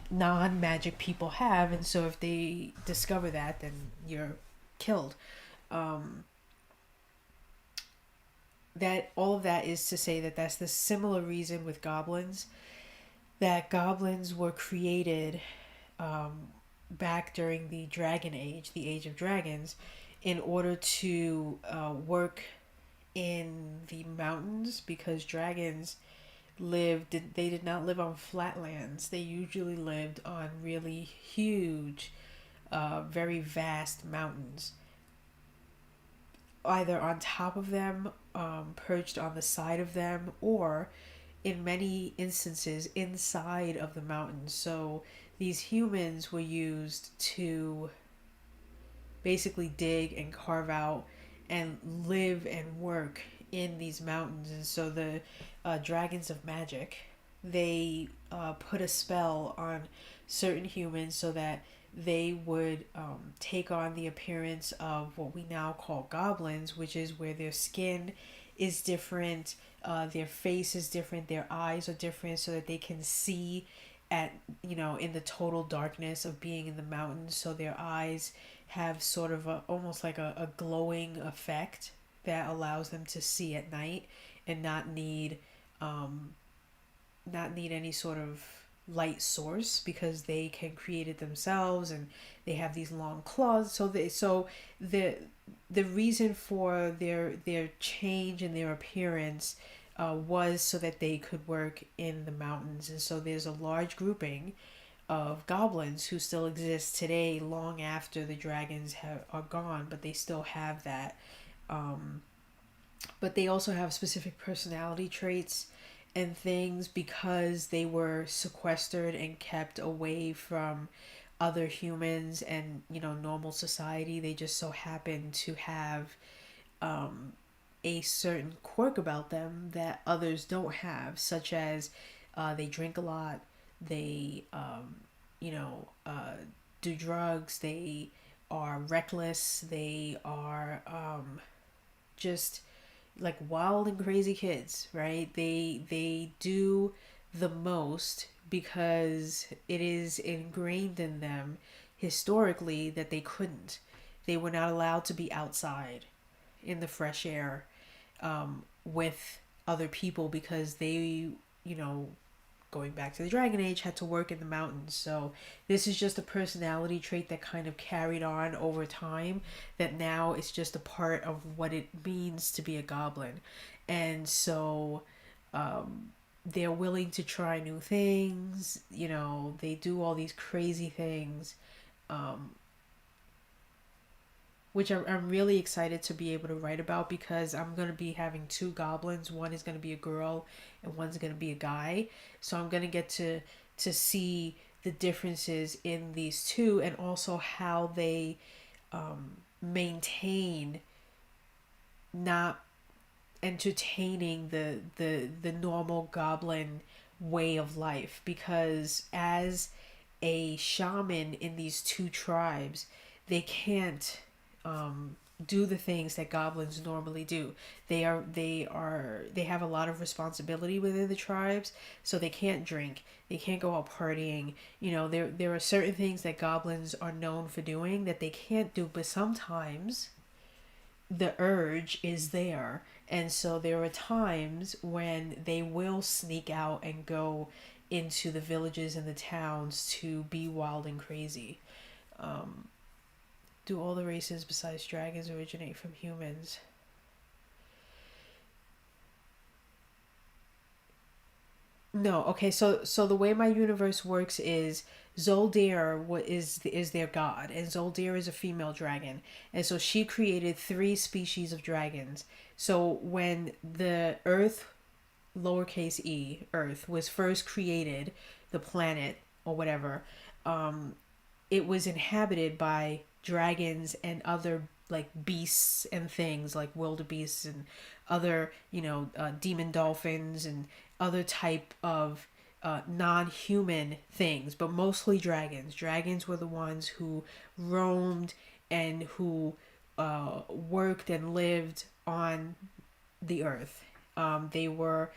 non-magic people have, and so if they discover that, then you're killed. Um, that all of that is to say that that's the similar reason with goblins, that goblins were created um, back during the Dragon Age, the Age of Dragons, in order to work in the mountains, because dragons they did not live on flatlands. They usually lived on really huge, very vast mountains, either on top of them, perched on the side of them, or in many instances inside of the mountains. So these humans were used to basically dig and carve out and live and work in these mountains. And so the dragons of magic, they put a spell on certain humans so that they would take on the appearance of what we now call goblins, which is where their skin is different, their face is different, their eyes are different, so that they can see at, in the total darkness of being in the mountains. So their eyes have sort of almost like a glowing effect that allows them to see at night and um, not need any sort of light source, because they can create it themselves, and they have these long claws. So the reason for their change in their appearance was so that they could work in the mountains. And so there's a large grouping of goblins who still exist today, long after the dragons are gone, but they still have that. Um, but they also have specific personality traits and things, because they were sequestered and kept away from other humans and, normal society. They just so happen to have um, a certain quirk about them that others don't have, such as they drink a lot, They, you know, do drugs. They are reckless. They are just like wild and crazy kids, right? They do the most because it is ingrained in them historically that they couldn't. They were not allowed to be outside in the fresh air with other people because they, you know, going back to the Dragon Age, had to work in the mountains. So this is just a personality trait that kind of carried on over time, that now it's just a part of what it means to be a goblin. And so they're willing to try new things, you know, they do all these crazy things. Um, which I'm really excited to be able to write about, because I'm going to be having two goblins. One is going to be a girl and one's going to be a guy. So I'm going to get to see the differences in these two, and also how they maintain not entertaining the normal goblin way of life, because as a shaman in these two tribes, they can't do the things that goblins normally do. They have a lot of responsibility within the tribes, so they can't drink, they can't go out partying. You know, there are certain things that goblins are known for doing that they can't do, but sometimes the urge is there. And so there are times when they will sneak out and go into the villages and the towns to be wild and crazy. Do all the races besides dragons originate from humans? No. Okay, so the way my universe works is Zoldyr is their god, and Zoldyr is a female dragon, and so she created three species of dragons. So when the Earth, lowercase e, Earth was first created, the planet or whatever, it was inhabited by dragons and other like beasts and things like wildebeests and other, you know, demon dolphins and other type of non-human things, but mostly dragons. Dragons were the ones who roamed and who worked and lived on the earth. They were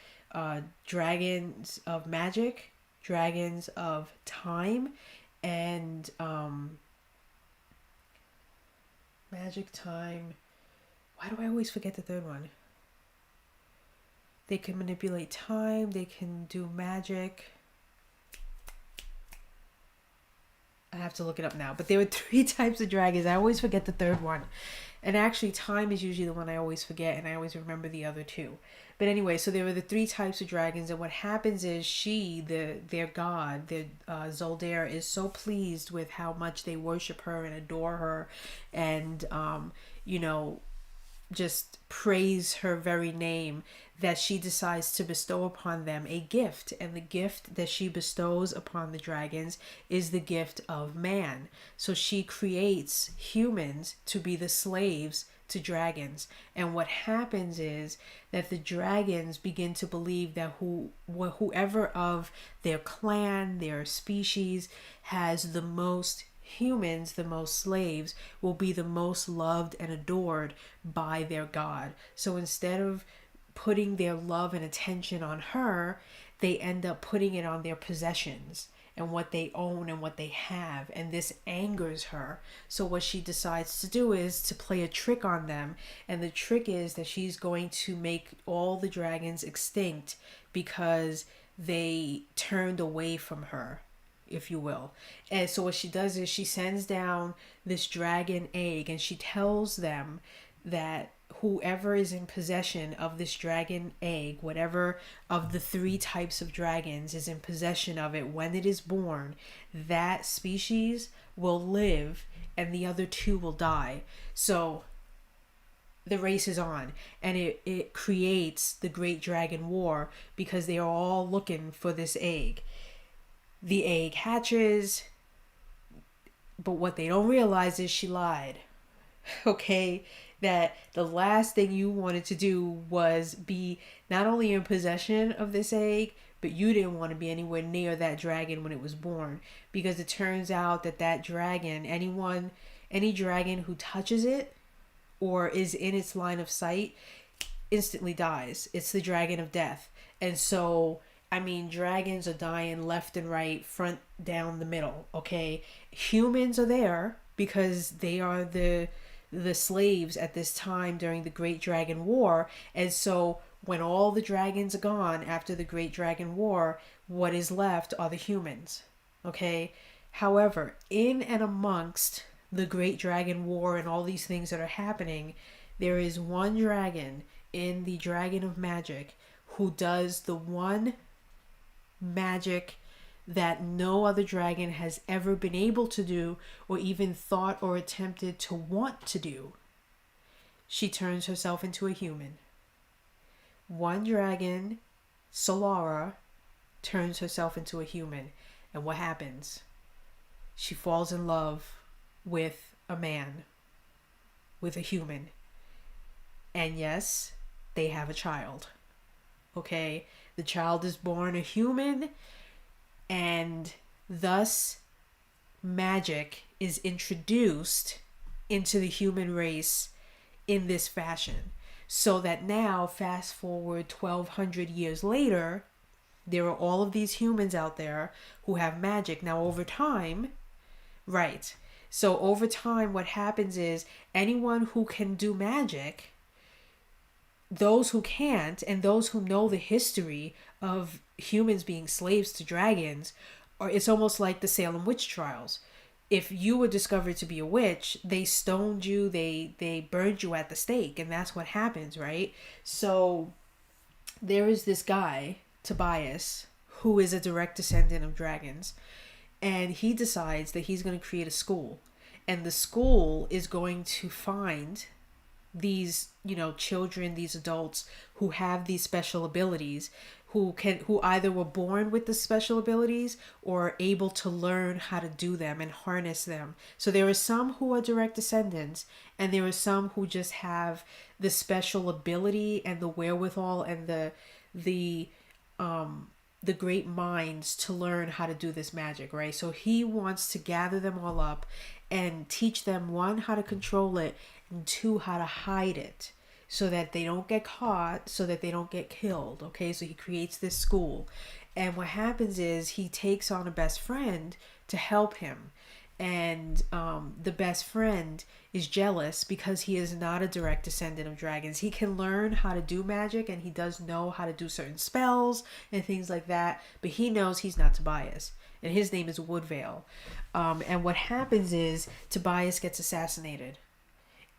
dragons of magic, dragons of time, and magic, time. Why do I always forget the third one? They can manipulate time, they can do magic. I have to look it up now. But there were three types of dragons. I always forget the third one. And actually, time is usually the one I always forget, and I always remember the other two. But anyway, so there were the three types of dragons, and what happens is their god, Zoldyr, is so pleased with how much they worship her and adore her, and you know, just praise her very name, that she decides to bestow upon them a gift. And the gift that she bestows upon the dragons is the gift of man. So she creates humans to be the slaves to dragons. And what happens is that the dragons begin to believe that whoever of their clan, their species, has the most humans, the most slaves, will be the most loved and adored by their god. So instead of putting their love and attention on her, they end up putting it on their possessions and what they own and what they have, and this angers her. So what she decides to do is to play a trick on them, and the trick is that she's going to make all the dragons extinct because they turned away from her, if you will. And so what she does is she sends down this dragon egg, and she tells them that whoever is in possession of this dragon egg, whatever of the three types of dragons is in possession of it when it is born, that species will live and the other two will die. So the race is on, and it creates the Great Dragon War because they are all looking for this egg. The egg hatches, but what they don't realize is she lied. Okay? that the last thing you wanted to do was be not only in possession of this egg, but you didn't want to be anywhere near that dragon when it was born, because it turns out that that dragon, any dragon who touches it or is in its line of sight instantly dies. It's the dragon of death. And so, I mean, dragons are dying left and right, front, down, the middle, okay? Humans are there because they are the slaves at this time during the Great Dragon War. And so when all the dragons are gone after the Great Dragon War, what is left are the humans, okay? However, in and amongst the Great Dragon War and all these things that are happening, there is one dragon in the Dragon of Magic who does the one magic that no other dragon has ever been able to do or even thought or attempted to want to do. She turns herself into a human. One dragon, Solara, turns herself into a human. And what happens? She falls in love with a man, with a human. And yes, they have a child. Okay? The child is born a human, and thus magic is introduced into the human race in this fashion. So that now, fast forward 1200 years later, there are all of these humans out there who have magic. Now, over time, right. So over time, what happens is anyone who can do magic, those who can't, and those who know the history of humans being slaves to dragons, or it's almost like the Salem witch trials. If you were discovered to be a witch, they stoned you, they burned you at the stake, and that's what happens, right? So there is this guy, Tobias, who is a direct descendant of dragons, and he decides that he's going to create a school, and the school is going to find these, children, these adults who have these special abilities, who either were born with the special abilities or are able to learn how to do them and harness them. So there are some who are direct descendants, and there are some who just have the special ability and the wherewithal and the great minds to learn how to do this magic, right? So he wants to gather them all up and teach them, one, how to control it, and two, how to hide it so that they don't get caught, so that they don't get killed, okay? So he creates this school. And what happens is he takes on a best friend to help him. And the best friend is jealous because he is not a direct descendant of dragons. He can learn how to do magic, and he does know how to do certain spells and things like that, but he knows he's not Tobias, and his name is Woodvale. And what happens is Tobias gets assassinated,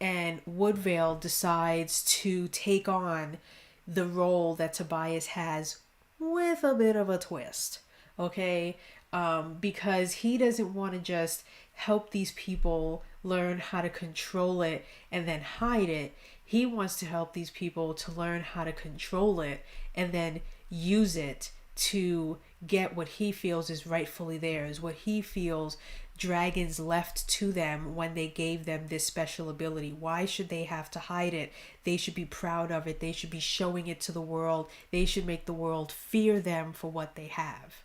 and Woodvale decides to take on the role that Tobias has with a bit of a twist, okay? Because he doesn't want to just help these people learn how to control it and then hide it. He wants to help these people to learn how to control it and then use it to get what he feels is rightfully theirs, what he feels dragons left to them when they gave them this special ability. Why should they have to hide it? They should be proud of it. They should be showing it to the world. They should make the world fear them for what they have.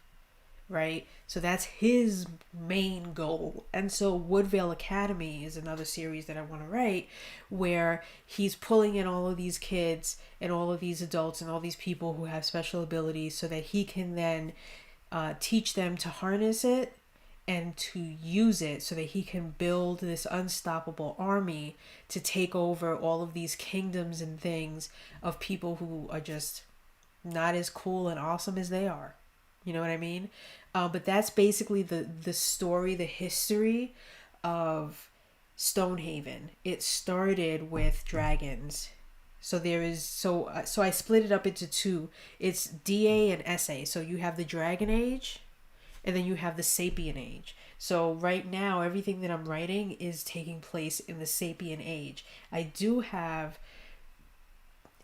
Right? So that's his main goal. And so Woodvale Academy is another series that I want to write, where he's pulling in all of these kids and all of these adults and all these people who have special abilities so that he can then teach them to harness it and to use it so that he can build this unstoppable army to take over all of these kingdoms and things of people who are just not as cool and awesome as they are. You know what I mean? But that's basically the story, the history of Stonehaven. It started with dragons. So there is, so I split it up into two. It's DA and SA. So you have the Dragon Age, and then you have the Sapien Age. So right now, everything that I'm writing is taking place in the Sapien Age. I do have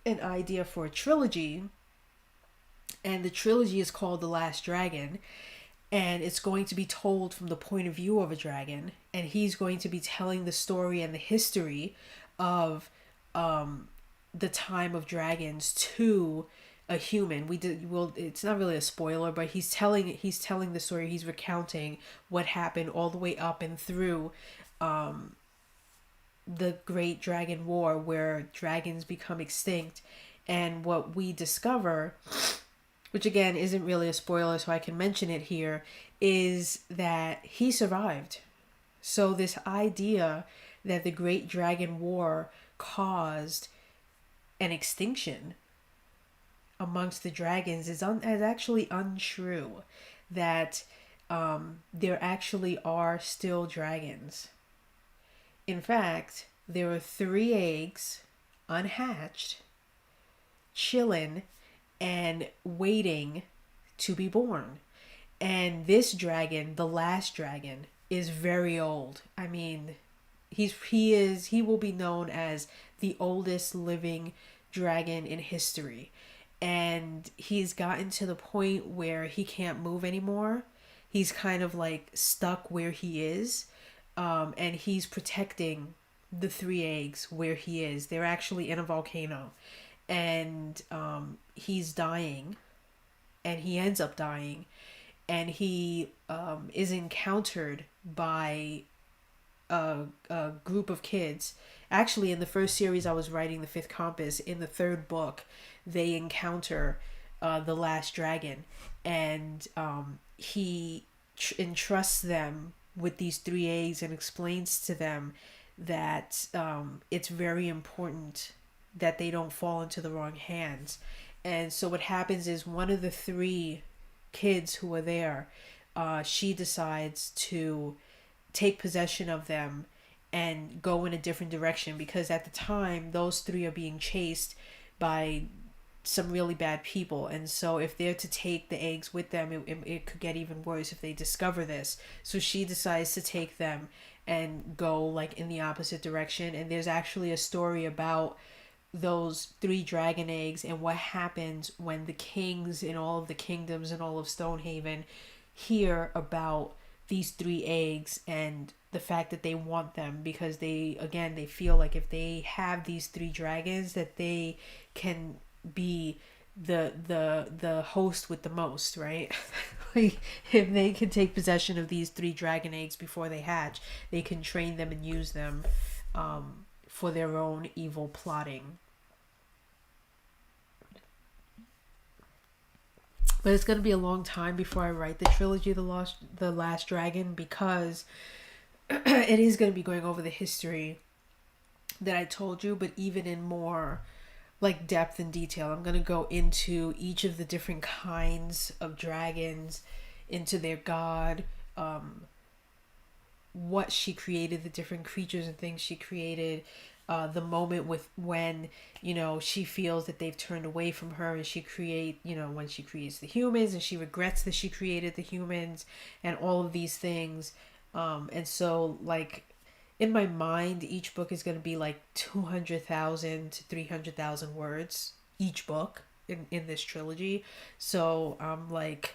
an idea for a trilogy, and the trilogy is called The Last Dragon, and it's going to be told from the point of view of a dragon, and he's going to be telling the story and the history of the time of dragons to a human. It's not really a spoiler, but he's telling the story. He's recounting what happened all the way up and through the Great Dragon War, where dragons become extinct. And what we discover, which again isn't really a spoiler, so I can mention it here, is that he survived. So this idea that the Great Dragon War caused an extinction amongst the dragons is actually untrue. That there actually are still dragons. In fact, there are 3 eggs unhatched, chilling and waiting to be born. And this dragon, the last dragon, is very old. I mean, he will be known as the oldest living dragon in history. And he's gotten to the point where he can't move anymore. He's kind of like stuck where he is. And he's protecting the 3 eggs where he is. They're actually in a volcano. And he's dying. And he ends up dying. And he is encountered by a group of kids. Actually, in the first series I was writing, The Fifth Compass, in the 3rd book, they encounter the last dragon. And he entrusts them with these 3 eggs and explains to them that it's very important that they don't fall into the wrong hands. And so what happens is one of the 3 kids who are there, she decides to take possession of them and go in a different direction, because at the time those 3 are being chased by some really bad people. And so if they're to take the eggs with them, it could get even worse if they discover this. So she decides to take them and go like in the opposite direction. And there's actually a story about those 3 dragon eggs and what happens when the kings in all of the kingdoms in all of Stonehaven hear about these 3 eggs and the fact that they want them, because they feel like if they have these 3 dragons, that they can be the host with the most, right? Like, if they can take possession of these 3 dragon eggs before they hatch, they can train them and use them for their own evil plotting. But it's going to be a long time before I write the trilogy The Last Dragon, because it is going to be going over the history that I told you, but even in more like depth and detail. I'm going to go into each of the different kinds of dragons, into their god, what she created, the different creatures and things she created, the moment when she feels that they've turned away from her, and when she creates the humans and she regrets that she created the humans, and all of these things. And so, like, in my mind, each book is going to be like 200,000 to 300,000 words each book in this trilogy. So like,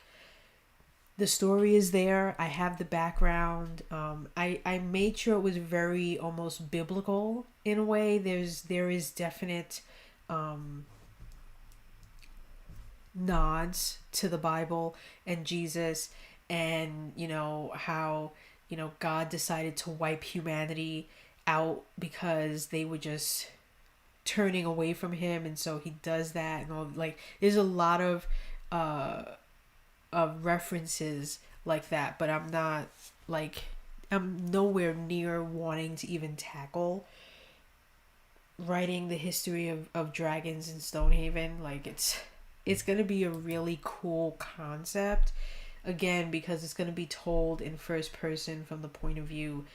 the story is there. I have the background. I made sure it was very almost biblical in a way. There is definite nods to the Bible and Jesus, and how God decided to wipe humanity out because they were just turning away from him, and so he does that, and all, like, there's a lot of references like that, but I'm nowhere near wanting to even tackle writing the history of dragons in Stonehaven. Like, it's gonna be a really cool concept, again, because it's gonna be told in first person from the point of view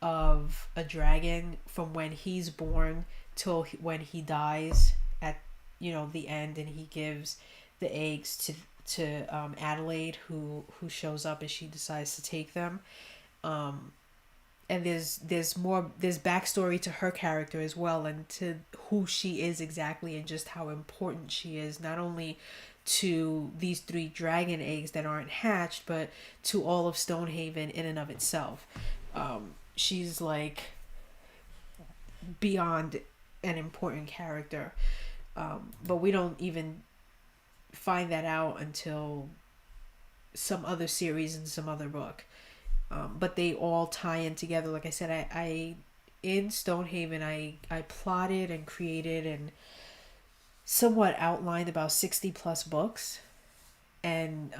of a dragon, from when he's born till when he dies at the end, and he gives the eggs to Adelaide, who shows up as she decides to take them. And there's backstory to her character as well, and to who she is exactly, and just how important she is, not only to these 3 dragon eggs that aren't hatched, but to all of Stonehaven in and of itself. She's like beyond an important character. But we don't even find that out until some other series and some other book. But they all tie in together. Like I said, I in Stonehaven, I plotted and created and somewhat outlined about 60 plus books. And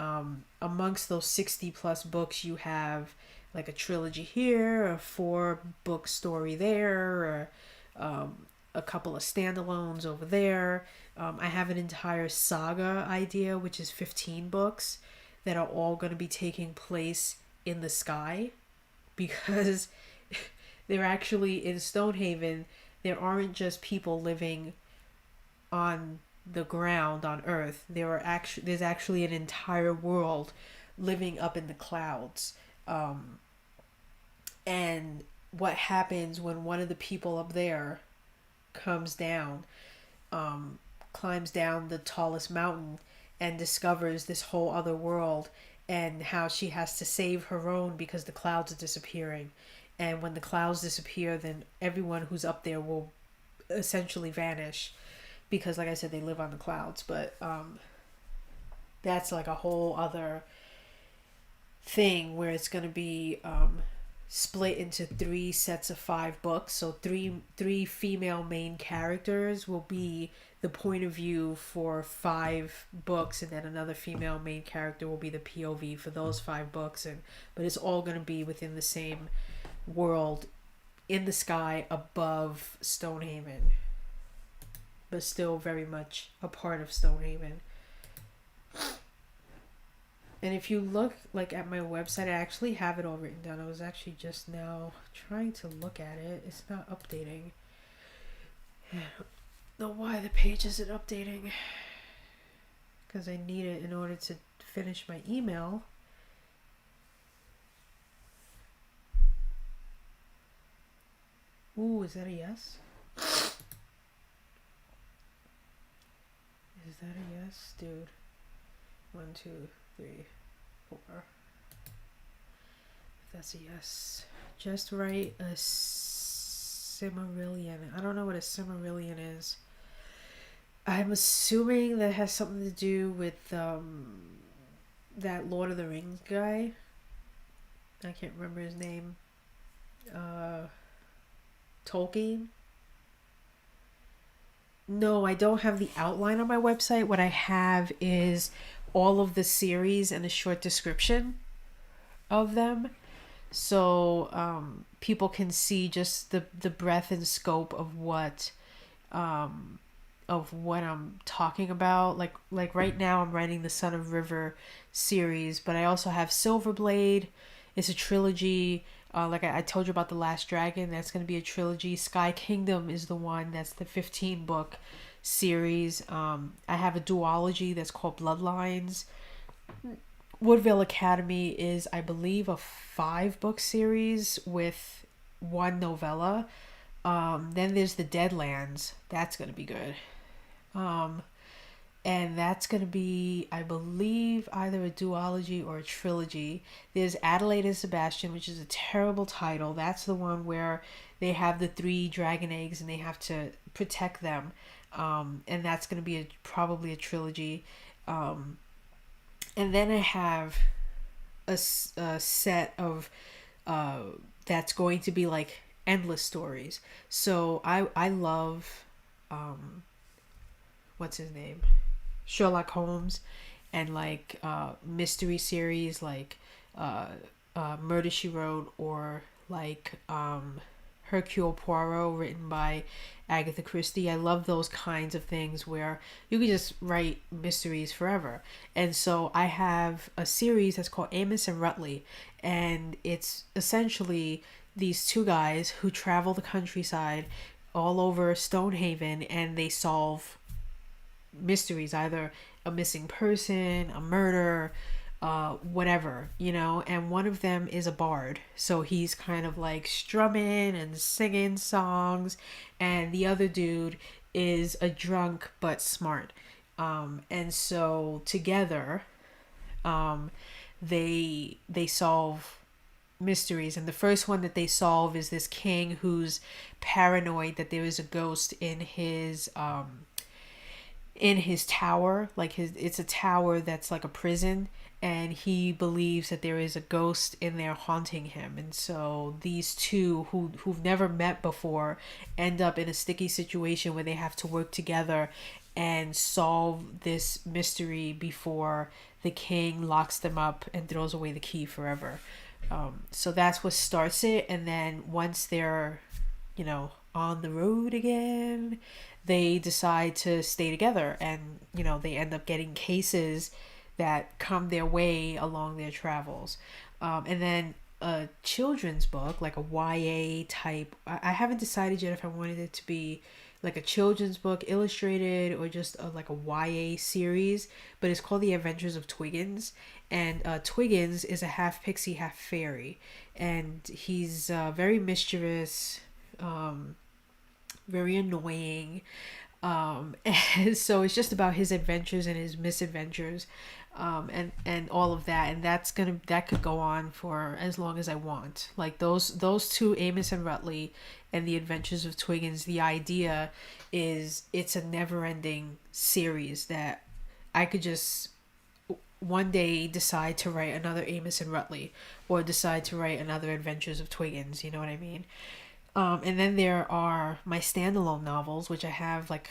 amongst those 60 plus books, you have like a trilogy here, a 4-book story there, or a couple of standalones over there. I have an entire saga idea, which is 15 books that are all going to be taking place in the sky, because they're actually in Stonehaven. There aren't just people living on the ground on Earth. There's actually an entire world living up in the clouds. And what happens when one of the people up there comes down, climbs down the tallest mountain and discovers this whole other world, and how she has to save her own because the clouds are disappearing. And when the clouds disappear, then everyone who's up there will essentially vanish, because like I said, they live on the clouds. But that's like a whole other thing where it's going to be split into 3 sets of 5 books. So three female main characters will be the point of view for 5 books, and then another female main character will be the POV for those 5 books. But it's all going to be within the same world in the sky above Stonehaven, but still very much a part of Stonehaven. And if you look like at my website, I actually have it all written down. I was actually just now trying to look at it. It's not updating. I don't know why the page isn't updating, because I need it in order to finish my email. Ooh, is that a yes? Is that a yes, dude? 1, 2, 3, 4. If that's a yes, just write a Cimmerillion. I don't know what a Cimmerillion is. I'm assuming that has something to do with that Lord of the Rings guy. I can't remember his name. Tolkien. No, I don't have the outline on my website. What I have is all of the series and a short description of them, so people can see just the breadth and scope of what I'm talking about. Like right now I'm writing the Son of River series, but I also have Silverblade. It's a trilogy. Like I told you about The Last Dragon, that's going to be a trilogy. Sky Kingdom is the one that's the 15-book series. I have a duology that's called Bloodlines. Woodville Academy is, I believe, a 5-book series with 1 novella. Then there's The Deadlands. That's going to be good. And that's going to be, I believe, either a duology or a trilogy. There's Adelaide and Sebastian, which is a terrible title. That's the one where they have the 3 dragon eggs and they have to protect them. And that's going to be probably a trilogy. And then I have a set of that's going to be like endless stories. So I love what's his name? Sherlock Holmes, and like mystery series like Murder, She Wrote, or like Hercule Poirot written by Agatha Christie. I love those kinds of things where you can just write mysteries forever. And so I have a series that's called Amos and Rutley, and it's essentially these 2 guys who travel the countryside all over Stonehaven, and they solve mysteries, either a missing person, a murder, whatever, you know. And one of them is a bard, so he's kind of like strumming and singing songs, and the other dude is a drunk but smart. And so together they solve mysteries. And the first one that they solve is this king who's paranoid that there is a ghost in his tower. Like it's a tower that's like a prison, and he believes that there is a ghost in there haunting him. And so these two who've never met before end up in a sticky situation where they have to work together and solve this mystery before the king locks them up and throws away the key forever. So that's what starts it. And then once they're, on the road again, they decide to stay together, and they end up getting cases that come their way along their travels. And then a children's book, like a YA type. I haven't decided yet if I wanted it to be like a children's book illustrated or just like a YA series, but it's called The Adventures of Twiggins. And Twiggins is a half pixie, half fairy, and he's very mischievous, very annoying, and so it's just about his adventures and his misadventures, and all of that. And that could go on for as long as I want. Like those two, Amos and Rutley and The Adventures of Twiggins, the idea is it's a never-ending series that I could just one day decide to write another Amos and Rutley, or decide to write another Adventures of Twiggins, you know what I mean? And then there are my standalone novels, which I have like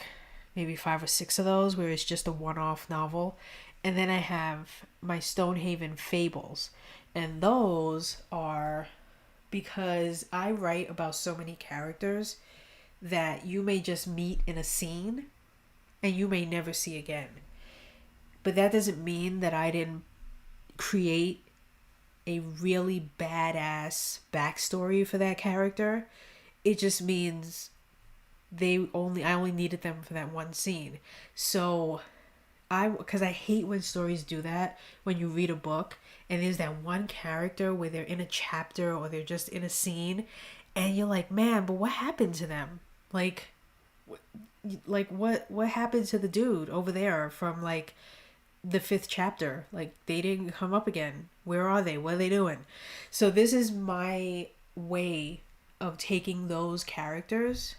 maybe 5 or 6 of those, where it's just a one-off novel. And then I have my Stonehaven fables. And those are because I write about so many characters that you may just meet in a scene and you may never see again. But that doesn't mean that I didn't create a really badass backstory for that character. It just means I only needed them for that one scene. So because I hate when stories do that, when you read a book and there's that one character where they're in a chapter or they're just in a scene and you're like, man, but what happened to them? Like what happened to the dude over there from like the 5th chapter? Like, they didn't come up again. Where are they? What are they doing? So this is my way of taking those characters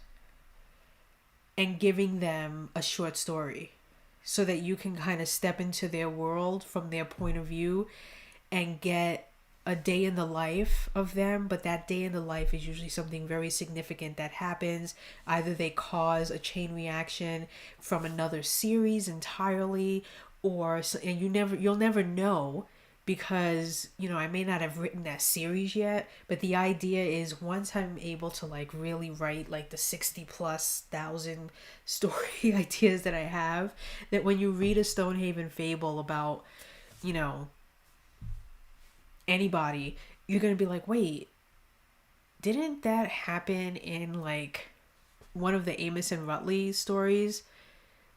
and giving them a short story so that you can kind of step into their world from their point of view and get a day in the life of them. But that day in the life is usually something very significant that happens. Either they cause a chain reaction from another series entirely, and you'll never know, because I may not have written that series yet, but the idea is once I'm able to like really write like the 60,000+ story ideas that I have, that when you read a Stonehaven fable about anybody, you're gonna be like, wait, didn't that happen in like one of the Amos and Rutley stories?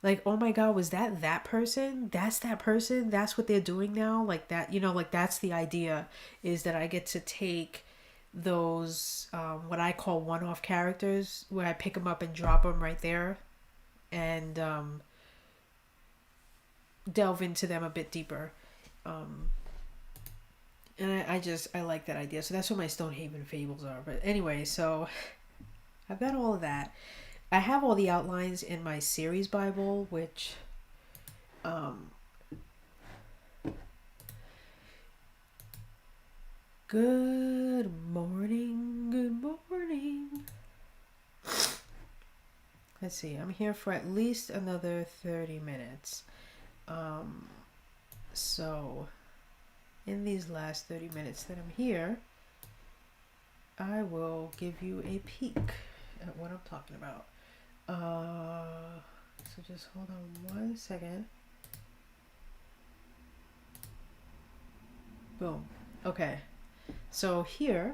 Like, oh my god, was that person? That's that person? That's what they're doing now? Like that, like that's the idea, is that I get to take those, what I call one-off characters, where I pick them up and drop them right there and delve into them a bit deeper. And I like that idea. So that's what my Stonehaven fables are. But anyway, so I've got all of that. I have all the outlines in my series Bible, which good morning. Let's see, I'm here for at least another 30 minutes. So in these last 30 minutes that I'm here, I will give you a peek at what I'm talking about. So just hold on 1 second. Boom. Okay. So here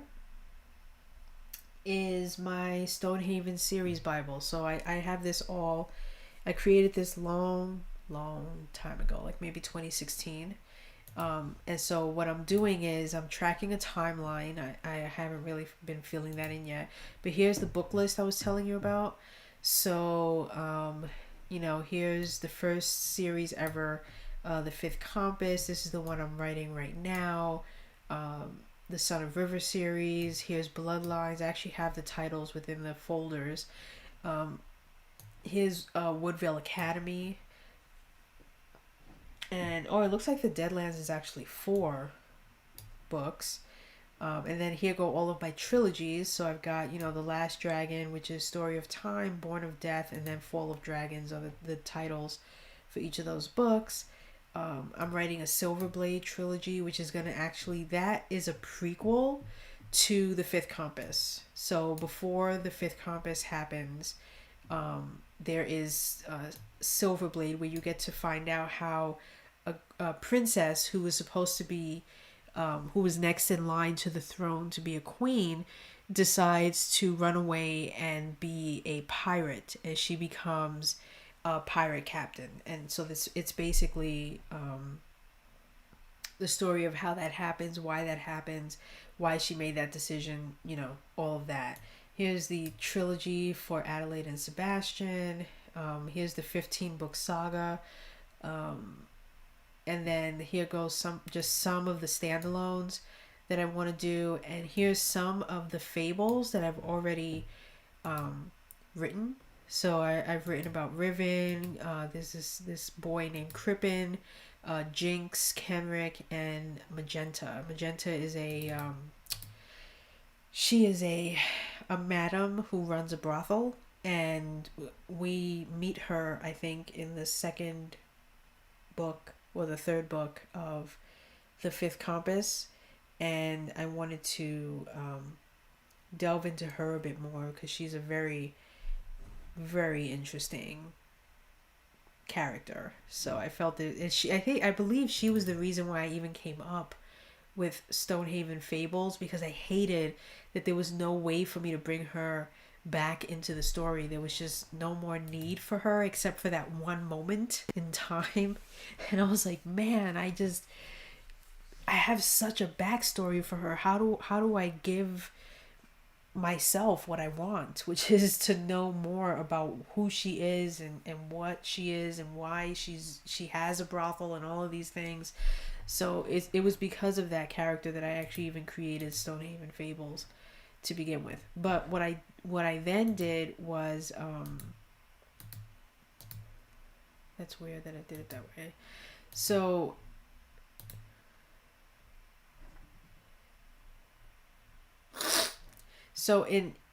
is my Stonehaven series Bible. So I have this I created this long time ago, like maybe 2016. And so what I'm doing is I'm tracking a timeline. I haven't really been filling that in yet. But here's the book list I was telling you about. So, here's the first series ever, The Fifth Compass. This is the one I'm writing right now. the Son of River series. Here's Bloodlines. I actually have the titles within the folders. Here's Woodvale Academy. And oh, it looks like the Deadlands is actually 4 books. And then here go all of my trilogies. So I've got, The Last Dragon, which is Story of Time, Born of Death, and then Fall of Dragons are the titles for each of those books. I'm writing a Silverblade trilogy, which is going to actually, that is a prequel to the Fifth Compass. So before the Fifth Compass happens, there is Silverblade, where you get to find out how a princess who was supposed to be, who was next in line to the throne to be a queen, decides to run away and be a pirate, and she becomes a pirate captain. And so it's basically the story of how that happens, why she made that decision, all of that. Here's the trilogy for Adelaide and Sebastian. Here's the 15-book saga. And then here goes some of the standalones that I want to do. And here's some of the fables that I've already written. So I've written about Riven. There's this boy named Crippen, Jinx, Kenrick, and Magenta. Magenta is she is a madam who runs a brothel, and we meet her, I think, in the second book or the third book of the Fifth Compass, and I wanted to delve into her a bit more because she's a very, very interesting character. So I felt that, and I believe she was the reason why I even came up with Stonehaven Fables, because I hated that there was no way for me to bring her back into the story. There was just no more need for her except for that one moment in time. And I was like, man, I have such a backstory for her. How do I give myself what I want, which is to know more about who she is and what she is and why she has a brothel and all of these things. So it was because of that character that I actually even created Stonehaven Fables to begin with. But what I then did was that's weird that I did it that way. So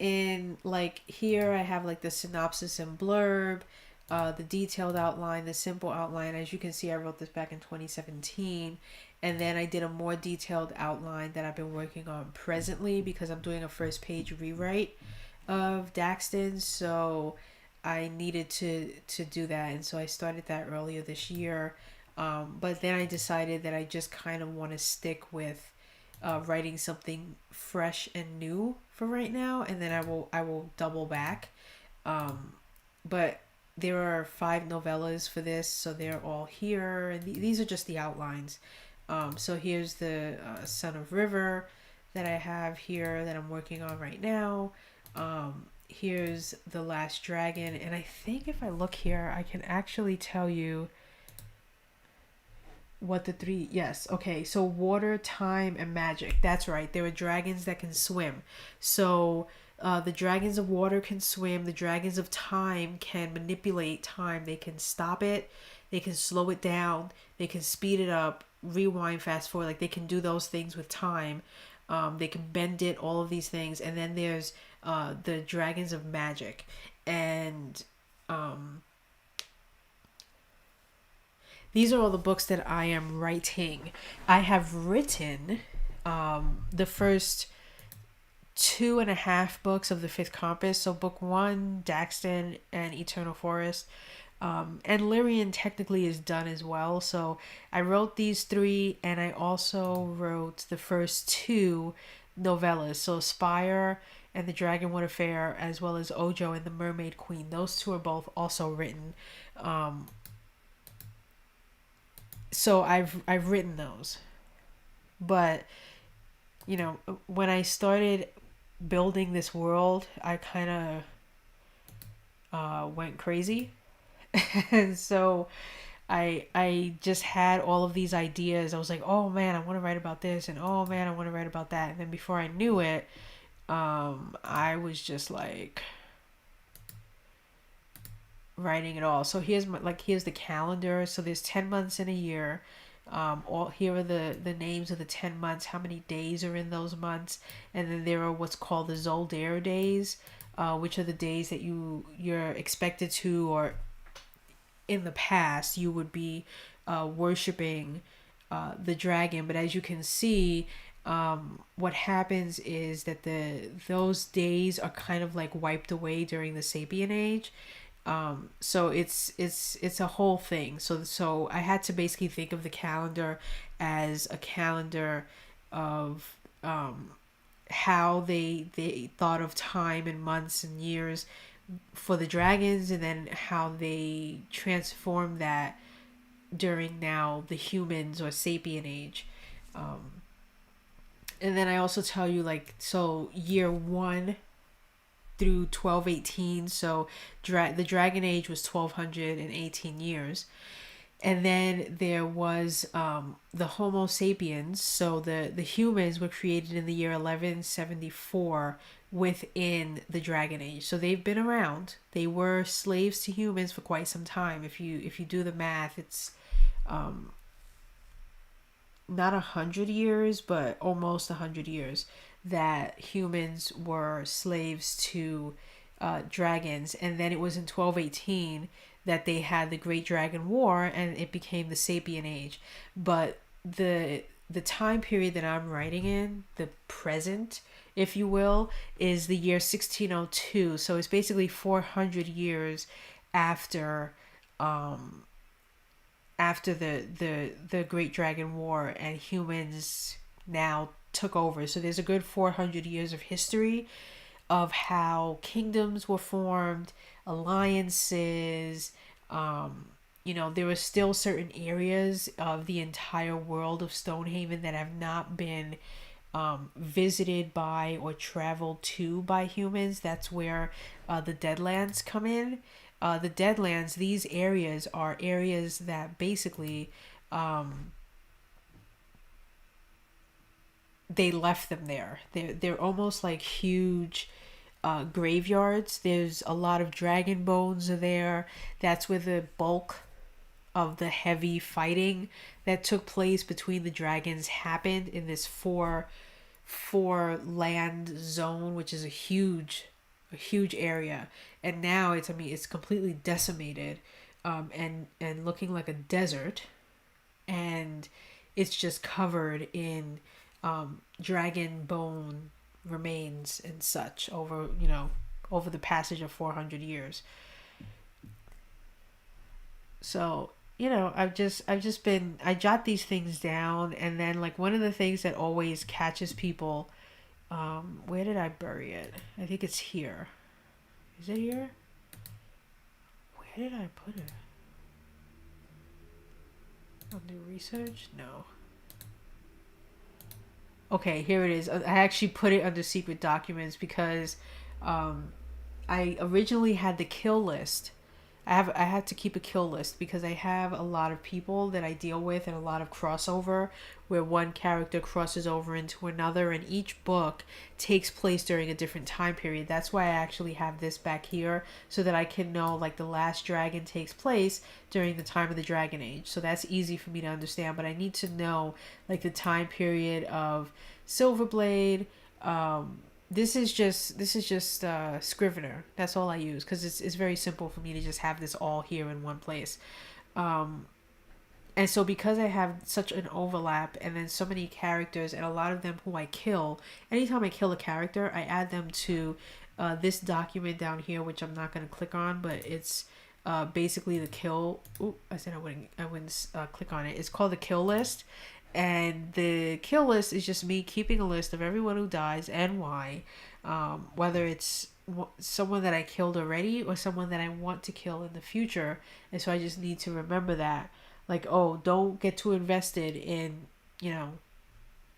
in like here I have like the synopsis and blurb, the detailed outline, the simple outline. As you can see, I wrote this back in 2017, and then I did a more detailed outline that I've been working on presently because I'm doing a first page rewrite of Daxton, so I needed to do that, and so I started that earlier this year. But then I decided that I just kind of want to stick with writing something fresh and new for right now, and then I will double back. But there are 5 novellas for this, so they're all here, and these are just the outlines. So here's the Son of River that I have here that I'm working on right now. Here's The Last Dragon, and I think if I look here, I can actually tell you what the 3, yes, okay, so water, time, and magic. That's right, there are dragons that can swim. So the dragons of water can swim. The dragons of time can manipulate time. They can stop it, they can slow it down, they can speed it up, rewind, fast forward. Like, they can do those things with time. They can bend it, all of these things. And then there's the dragons of magic, and these are all the books that I am writing. I have written the first 2.5 books of the Fifth Compass. So book 1, Daxton and Eternal Forest. And Lyrian technically is done as well. So I wrote these 3, and I also wrote the first 2 novellas. So Spire and the Dragonwood Affair, as well as Ojo and the Mermaid Queen. Those 2 are both also written. So I've written those. But when I started building this world, I kind of went crazy. And so I just had all of these ideas. I was like, oh man, I want to write about this, and oh man, I want to write about that. And then before I knew it, I was just like writing it all. So here's the calendar. So there's 10 months in a year. All here are the names of the 10 months, how many days are in those months, and then there are what's called the Zolder days, which are the days that you're expected to, or in the past you would be worshiping the dragon. But as you can see, what happens is that those days are kind of like wiped away during the Sapien Age. So it's a whole thing. So I had to basically think of the calendar as a calendar of how they thought of time and months and years for the dragons, and then how they transform that during now the humans or Sapien Age. And then I also tell you, like, so year 1 through 1218. So the Dragon Age was 1218 years. And then there was the Homo sapiens. So the humans were created in the year 1174 within the Dragon Age. So they've been around. They were slaves to humans for quite some time. If you do the math, it's not 100 years, but almost 100 years that humans were slaves to dragons. And then it was in 1218 that they had the Great Dragon War, and it became the Sapien Age. But the time period that I'm writing in, the present, if you will, is the year 1602. So it's basically 400 years after the Great Dragon War, and humans now took over. So there's a good 400 years of history of how kingdoms were formed, alliances. There were still certain areas of the entire world of Stonehaven that have not been visited by or traveled to by humans. That's where the Deadlands come in. The Deadlands, these areas are areas that basically they left them there. They're almost like huge graveyards. There's a lot of dragon bones are there. That's where the bulk of the heavy fighting that took place between the dragons happened, in this four land zone, which is a huge area. And now it's completely decimated, and looking like a desert, and it's just covered in dragon bone remains and such over the passage of 400 years. So I jot these things down, and then, like, one of the things that always catches people, where did I bury it? I think it's here. Is it here? Where did I put it? Under research? No. Okay, here it is. I actually put it under secret documents because I originally had the kill list. I had to keep a kill list because I have a lot of people that I deal with, and a lot of crossover where one character crosses over into another, and each book takes place during a different time period. That's why I actually have this back here, so that I can know, like, the last dragon takes place during the time of the Dragon Age. So that's easy for me to understand, but I need to know, like, the time period of Silverblade. This is just Scrivener. That's all I use, because it's very simple for me to just have this all here in one place. And so because I have such an overlap, and then so many characters, and a lot of them who I kill, anytime I kill a character, I add them to this document down here, which I'm not going to click on, but it's basically the kill. I said I wouldn't click on it. It's called the kill list. And the kill list is just me keeping a list of everyone who dies and why, whether it's someone that I killed already or someone that I want to kill in the future. And so I just need to remember that, like, oh, don't get too invested in,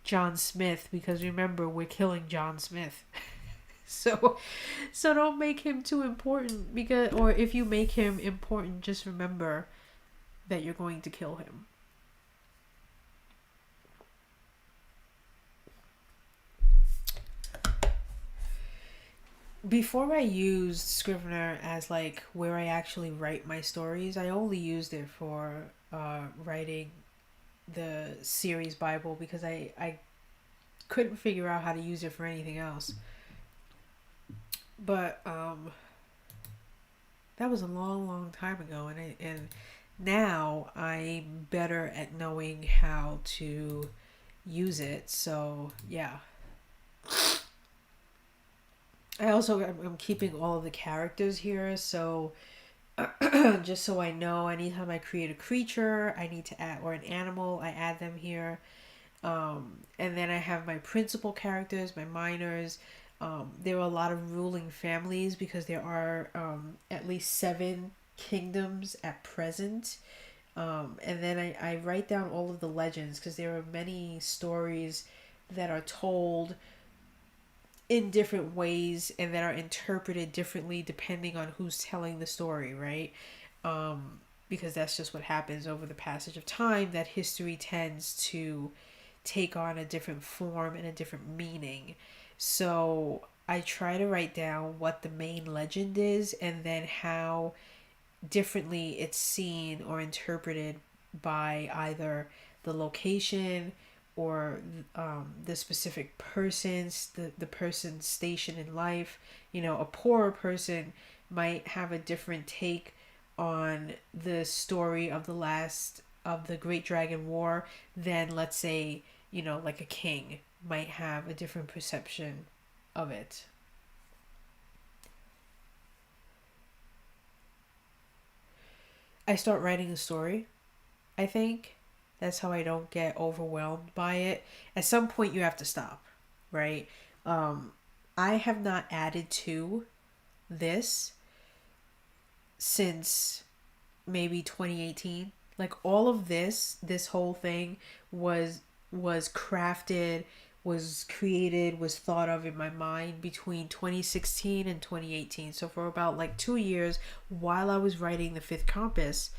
John Smith, because remember, we're killing John Smith. So don't make him too important, or if you make him important, just remember that you're going to kill him. Before I used Scrivener as like where I actually write my stories, I only used it for writing the series Bible because I couldn't figure out how to use it for anything else. But that was a long time ago, and now I'm better at knowing how to use it. So yeah. I'm keeping all of the characters here, so just so I know, anytime I create a creature, I need to add, or an animal, I add them here. And then I have my principal characters, my minors. There are a lot of ruling families because there are at least 7 kingdoms at present. And then I write down all of the legends because there are many stories that are told in different ways and that are interpreted differently depending on who's telling the story, right? Because that's just what happens over the passage of time, that history tends to take on a different form and a different meaning. So I try to write down what the main legend is and then how differently it's seen or interpreted by either the location or the specific persons, the person's station in life. You know, a poorer person might have a different take on the story of the Great Dragon War than, let's say, you know, like a king might have a different perception of it. I start writing a story, I think. That's how I don't get overwhelmed by it. At some point, you have to stop, right? I have not added to this since maybe 2018. Like all of this whole thing was crafted, was created, was thought of in my mind between 2016 and 2018. So for about like 2 years while I was writing the Fifth Compass,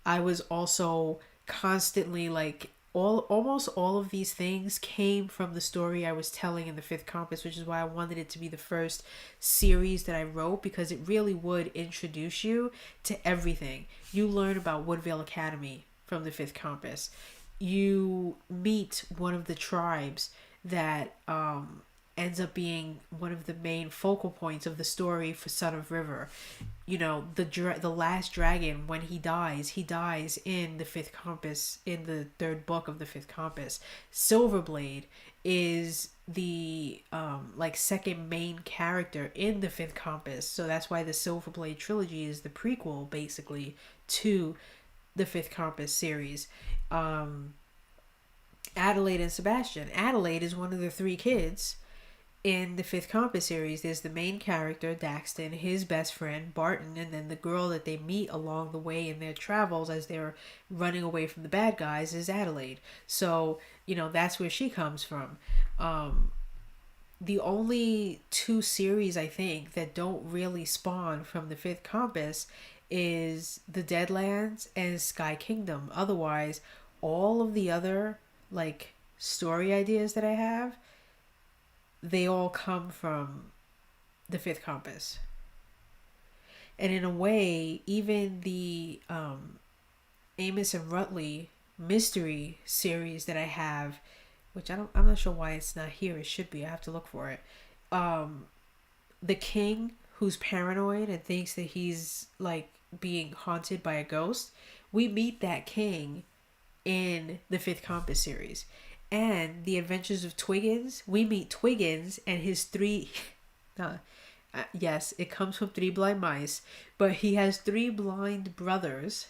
I was also constantly like almost all of these things came from the story I was telling in the Fifth Compass, which is why I wanted it to be the first series that I wrote, because it really would introduce you to everything. You learn about Woodvale Academy from the Fifth Compass. You meet one of the tribes that ends up being one of the main focal points of the story for Son of River. You know, the last dragon, when he dies in the Fifth Compass, in the 3rd book of the Fifth Compass. Silverblade is the like second main character in the Fifth Compass, so that's why the Silverblade trilogy is the prequel basically to the Fifth Compass series. Adelaide and Sebastian. Adelaide is one of the 3 kids in the Fifth Compass series. There's the main character, Daxton, his best friend, Barton, and then the girl that they meet along the way in their travels as they're running away from the bad guys is Adelaide. So, you know, that's where she comes from. The only 2 series, I think, that don't really spawn from the Fifth Compass is the Deadlands and Sky Kingdom. Otherwise, all of the other, like, story ideas that I have, they all come from the Fifth Compass. And in a way, even the Amos and Rutley mystery series that I have, which I'm not sure why it's not here. It should be. I have to look for it. The king who's paranoid and thinks that he's like being haunted by a ghost. We meet that king in the Fifth Compass series. And the Adventures of Twiggins, we meet Twiggins and his 3 yes, it comes from 3 blind mice, but he has 3 blind brothers,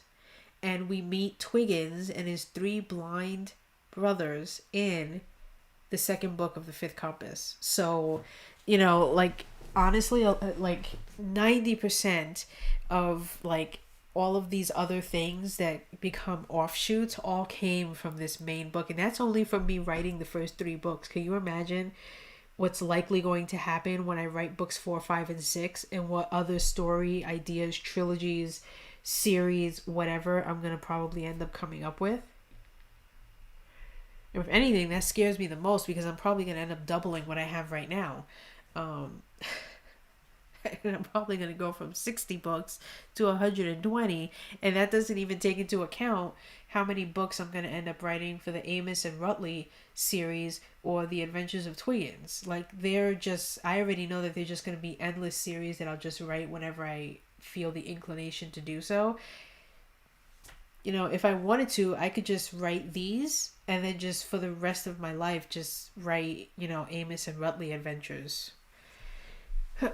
and we meet Twiggins and his 3 blind brothers in the 2nd book of the Fifth Compass. So, you know, like, honestly, like 90% of like all of these other things that become offshoots all came from this main book, and that's only from me writing the first 3 books. Can you imagine what's likely going to happen when I write books 4, 5, and 6, and what other story ideas, trilogies, series, whatever, I'm going to probably end up coming up with. If anything, that scares me the most because I'm probably going to end up doubling what I have right now. And I'm probably going to go from 60 books to 120. And that doesn't even take into account how many books I'm going to end up writing for the Amos and Rutley series or the Adventures of Twiggins. Like, I already know that they're just going to be endless series that I'll just write whenever I feel the inclination to do so. You know, if I wanted to, I could just write these and then just for the rest of my life, just write, you know, Amos and Rutley adventures. Who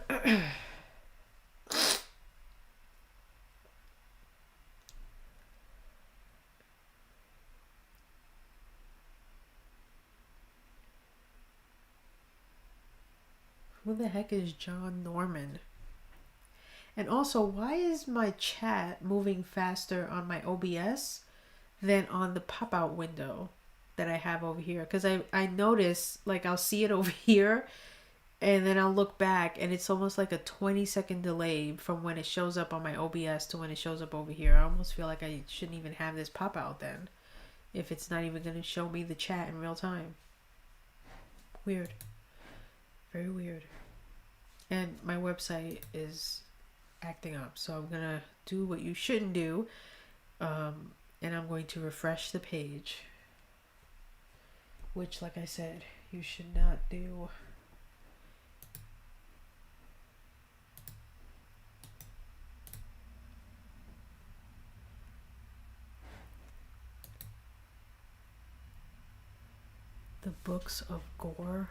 the heck is John Norman? And also, why is my chat moving faster on my OBS than on the pop-out window that I have over here? Because I notice, like, I'll see it over here, and then I'll look back, and it's almost like a 20-second delay from when it shows up on my OBS to when it shows up over here. I almost feel like I shouldn't even have this pop-out then, if it's not even going to show me the chat in real time. Weird. Very weird. And my website is acting up, so I'm gonna do what you shouldn't do, and I'm going to refresh the page, which, like I said, you should not do. The Books of Gore.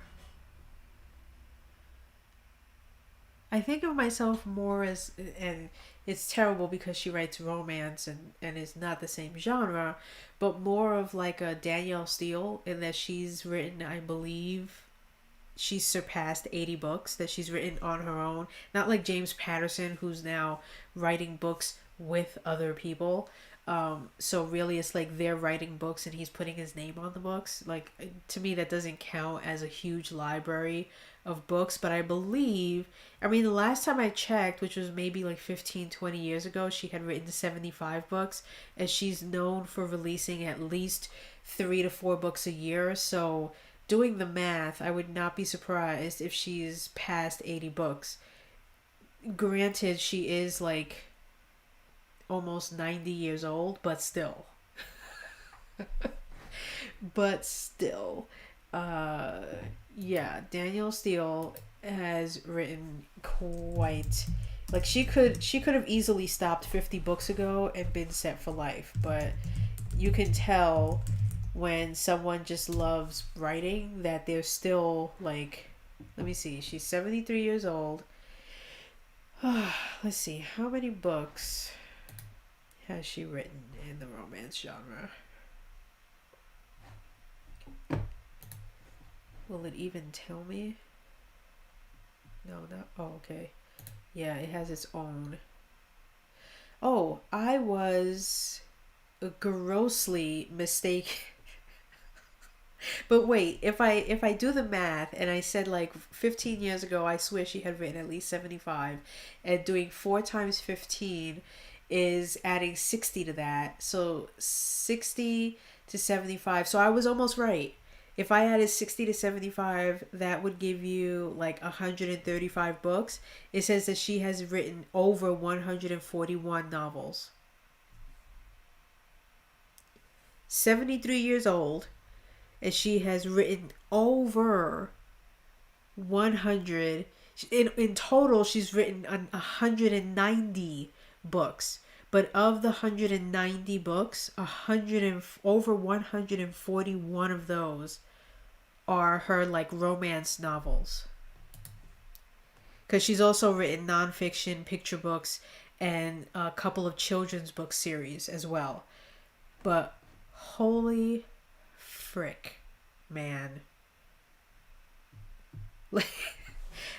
I think of myself more as, and it's terrible because she writes romance and is not the same genre, but more of like a Danielle Steele in that she's written, I believe, she's surpassed 80 books that she's written on her own. Not like James Patterson, who's now writing books with other people. So really it's like they're writing books and he's putting his name on the books. Like, to me, that doesn't count as a huge library of books, but I believe, I mean, the last time I checked, which was maybe like 15-20 years ago, she had written 75 books, and she's known for releasing at least 3 to 4 books a year. So doing the math, I would not be surprised if she's past 80 books. Granted, she is like almost 90 years old, but still. Yeah, Danielle Steele has written quite, like, she could have easily stopped 50 books ago and been set for life, but you can tell when someone just loves writing that they're still, like, let me see, she's 73 years old. Let's see, how many books has she written in the romance genre? Will it even tell me? No, not. Oh, okay. Yeah, it has its own. Oh, I was grossly mistaken. But wait, if I do the math and I said like 15 years ago, I swear she had written at least 75, and doing 4 times 15 is adding 60 to that. So 60 to 75. So I was almost right. If I added 60 to 75, that would give you like 135 books. It says that she has written over 141 novels. 73 years old, and she has written over 100. In total, she's written 190 books. But of the 190 books, over 141 of those are her like romance novels. Because she's also written nonfiction, picture books, and a couple of children's book series as well. But holy frick, man.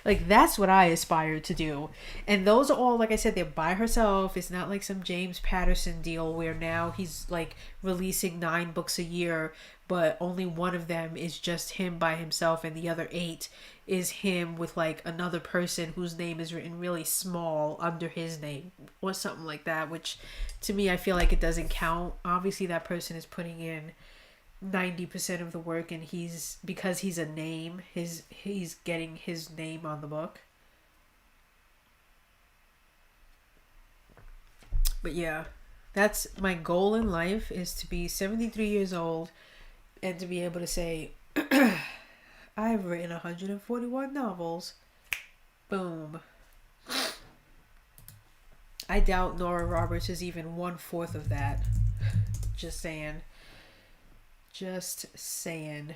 Like, that's what I aspire to do. And those are all, like I said, they're by herself. It's not like some James Patterson deal where now he's like releasing 9 books a year, but only one of them is just him by himself, and the other 8 is him with like another person whose name is written really small under his name or something like that, which to me I feel like it doesn't count. Obviously that person is putting in 90% of the work, and because he's a name, he's getting his name on the book. But yeah, that's my goal in life, is to be 73 years old and to be able to say, I've written 141 novels. Boom. I doubt Nora Roberts is even 1/4 of that. Just saying. Just saying.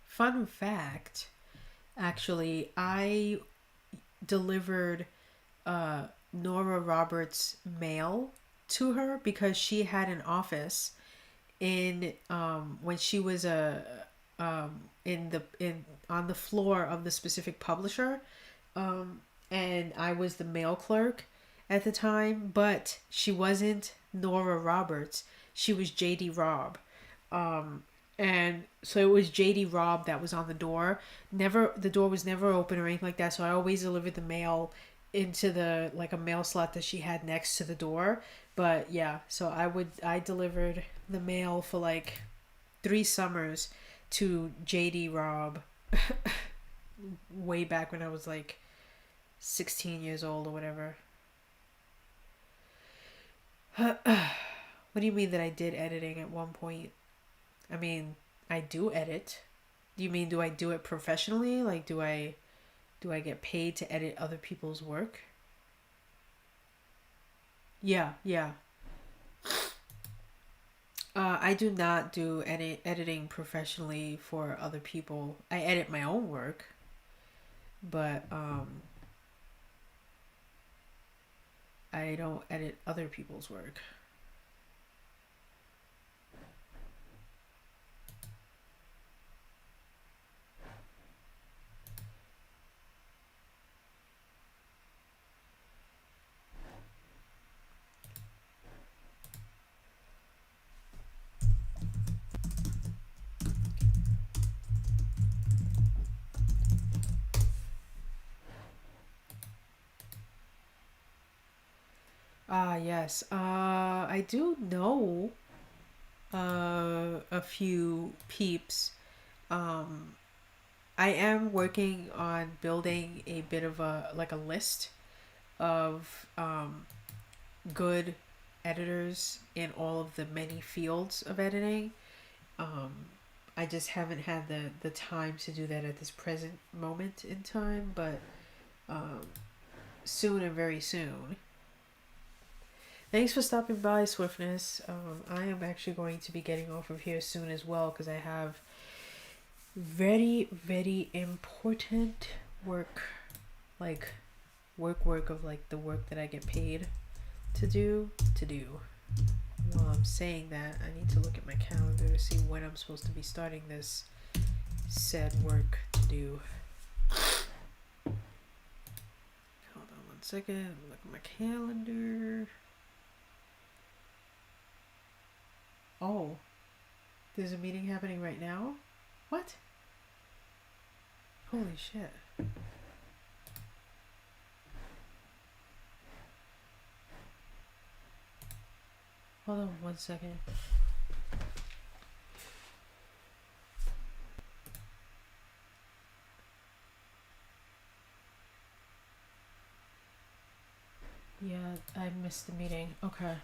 Fun fact, actually, I delivered Nora Roberts' mail to her because she had an office in when she was in on the floor of the specific publisher, and I was the mail clerk at the time, but she wasn't Nora Roberts. She was JD Robb. And so it was JD Robb that was on the door. The door was never open or anything like that, so I always delivered the mail into the like a mail slot that she had next to the door. But yeah, so I delivered the mail for like 3 summers to JD Robb way back when I was like 16 years old or whatever. What do you mean that I did editing at one point? I mean, I do edit. Do you mean, do I do it professionally? Like, do I get paid to edit other people's work? Yeah, yeah. I do not do any editing professionally for other people. I edit my own work, but I don't edit other people's work. Ah, yes. I do know a few peeps. Um, I am working on building a bit of a list of good editors in all of the many fields of editing. Um, I just haven't had the time to do that at this present moment in time, but um, soon and very soon. Thanks for stopping by, Swiftness. I am actually going to be getting off of here soon as well because I have very, very important work. Like, work of like the work that I get paid to do. While I'm saying that, I need to look at my calendar to see when I'm supposed to be starting this said work to do. Hold on one second. Look at my calendar. Oh, there's a meeting happening right now? What? Holy shit. Hold on one second. Yeah, I missed the meeting. Okay.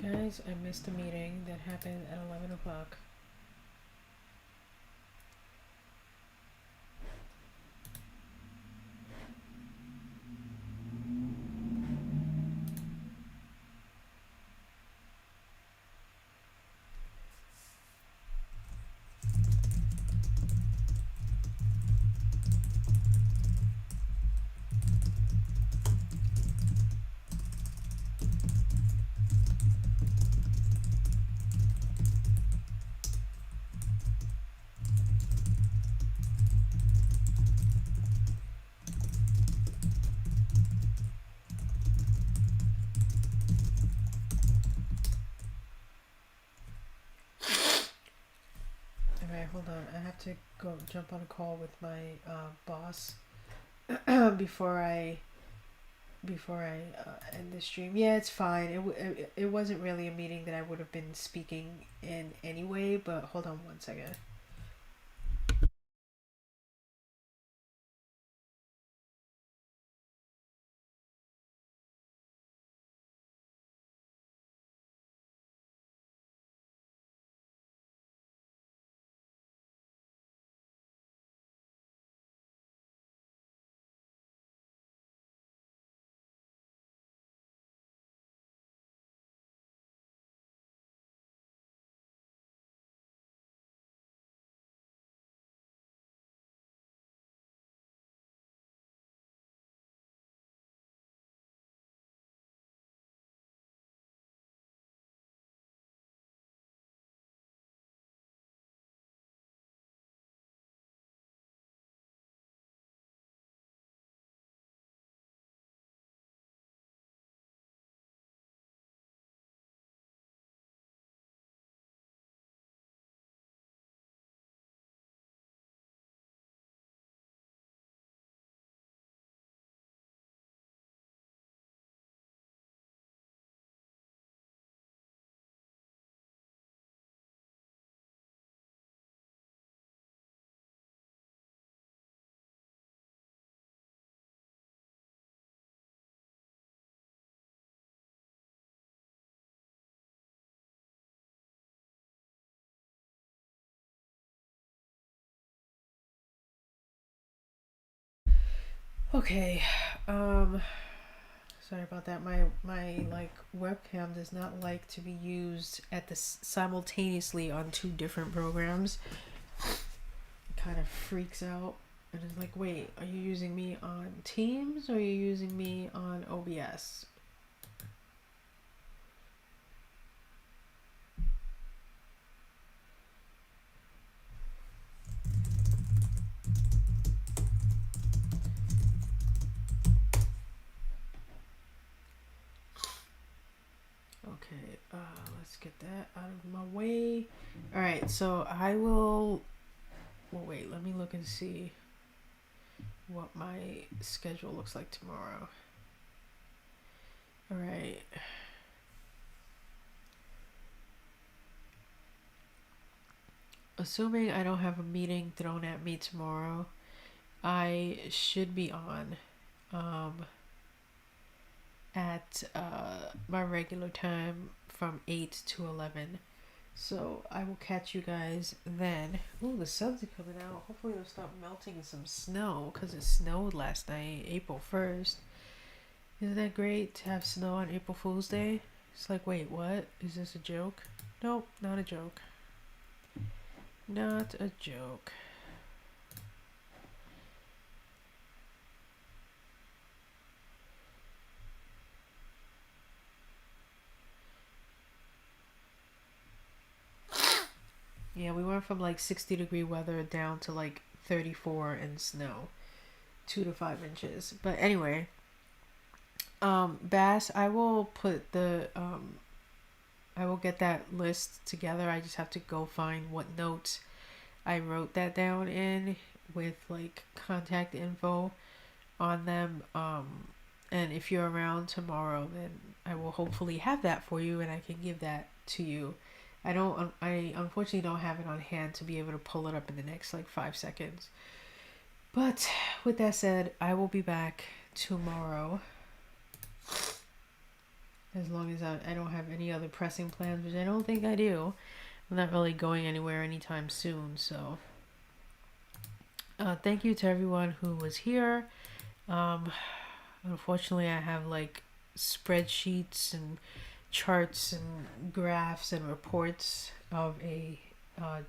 Guys, I missed a meeting that happened at 11 o'clock. Alright, hold on. I have to go jump on a call with my boss before I end the stream. Yeah, it's fine. It wasn't really a meeting that I would have been speaking in anyway, but hold on one second. Okay, sorry about that. My like webcam does not like to be used at the simultaneously on two different programs. It kind of freaks out and is like, wait, are you using me on Teams or are you using me on OBS? Okay, let's get that out of my way. All right, so I will. Well, wait. Let me look and see what my schedule looks like tomorrow. All right. Assuming I don't have a meeting thrown at me tomorrow, I should be on at my regular time from 8 to 11. So I will catch you guys then. Ooh, the sun's coming out. Hopefully it'll stop melting some snow because it snowed last night, April 1st. Isn't that great to have snow on April Fool's Day? It's like, wait, what? Is this a joke? Nope, not a joke. Not a joke. Yeah, we went from like 60-degree weather down to like 34 and snow. 2 to 5 inches. But anyway, Bass, I will put the I will get that list together. I just have to go find what notes I wrote that down in with like contact info on them. And if you're around tomorrow, then I will hopefully have that for you and I can give that to you. I unfortunately don't have it on hand to be able to pull it up in the next like 5 seconds. But with that said, I will be back tomorrow. as long as I don't have any other pressing plans, which I don't think I do. I'm not really going anywhere anytime soon, so thank you to everyone who was here. Unfortunately, I have like spreadsheets and charts and graphs and reports of a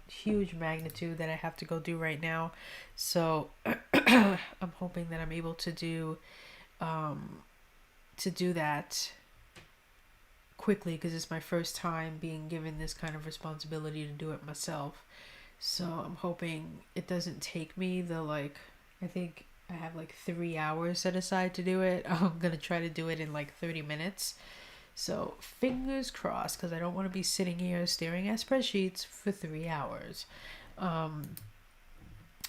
huge magnitude that I have to go do right now. So I'm hoping that I'm able to do that quickly, because it's my first time being given this kind of responsibility to do it myself. So I'm hoping it doesn't take me I think I have like 3 hours set aside to do it. I'm gonna try to do it in like 30 minutes. So fingers crossed, because I don't want to be sitting here staring at spreadsheets for 3 hours.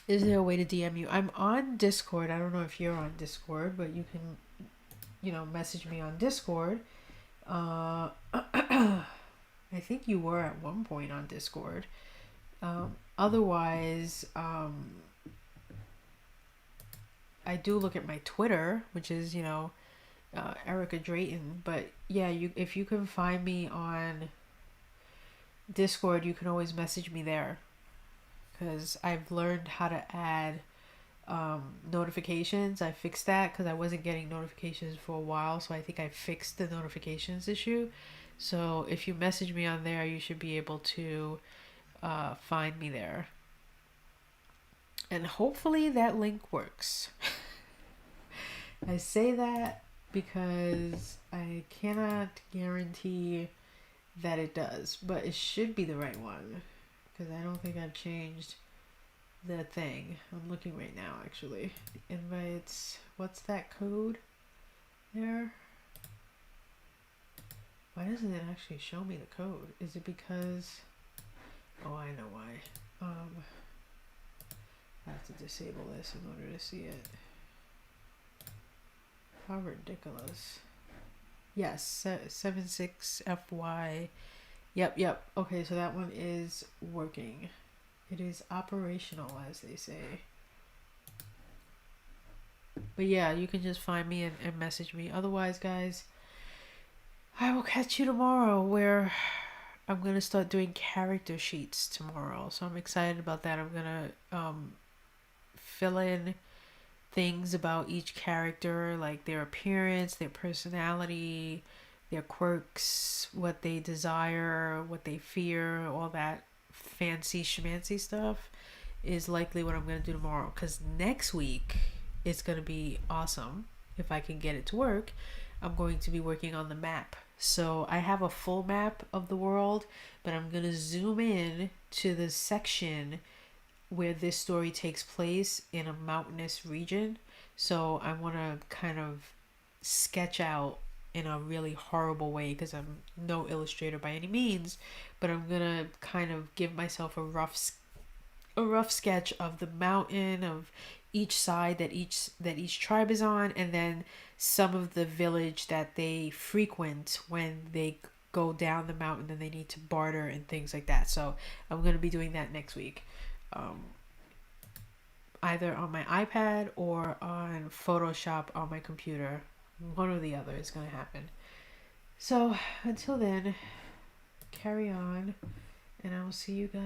Is there a way to DM you? I'm on Discord. I don't know if you're on Discord, but you can, message me on Discord. I think you were at one point on Discord. Otherwise, I do look at my Twitter, which is, Erica Drayton. But yeah, if you can find me on Discord, you can always message me there, because I've learned how to add notifications. I fixed that because I wasn't getting notifications for a while, so I think I fixed the notifications issue. So if you message me on there, you should be able to find me there, and hopefully that link works. I say that because I cannot guarantee that it does, but it should be the right one, because I don't think I've changed the thing. I'm looking right now, actually. Invites, what's that code there? Why doesn't it actually show me the code? Is it because, oh, I know why. I have to disable this in order to see it. How ridiculous. Yes, 76FY. Yep. Okay, so that one is working. It is operational, as they say. But yeah, you can just find me and message me. Otherwise, guys, I will catch you tomorrow, where I'm going to start doing character sheets tomorrow. So I'm excited about that. I'm going to fill in things about each character, like their appearance, their personality, their quirks, what they desire, what they fear, all that fancy schmancy stuff is likely what I'm going to do tomorrow. Because next week it's going to be awesome. If I can get it to work, I'm going to be working on the map. So I have a full map of the world, but I'm going to zoom in to the section where this story takes place in a mountainous region. So I want to kind of sketch out in a really horrible way, because I'm no illustrator by any means, but I'm gonna kind of give myself a rough sketch of the mountain, of each side that each tribe is on, and then some of the village that they frequent when they go down the mountain and they need to barter and things like that. So I'm gonna be doing that next week. Either on my iPad or on Photoshop on my computer. One or the other is going to happen. So until then, carry on, and I will see you guys.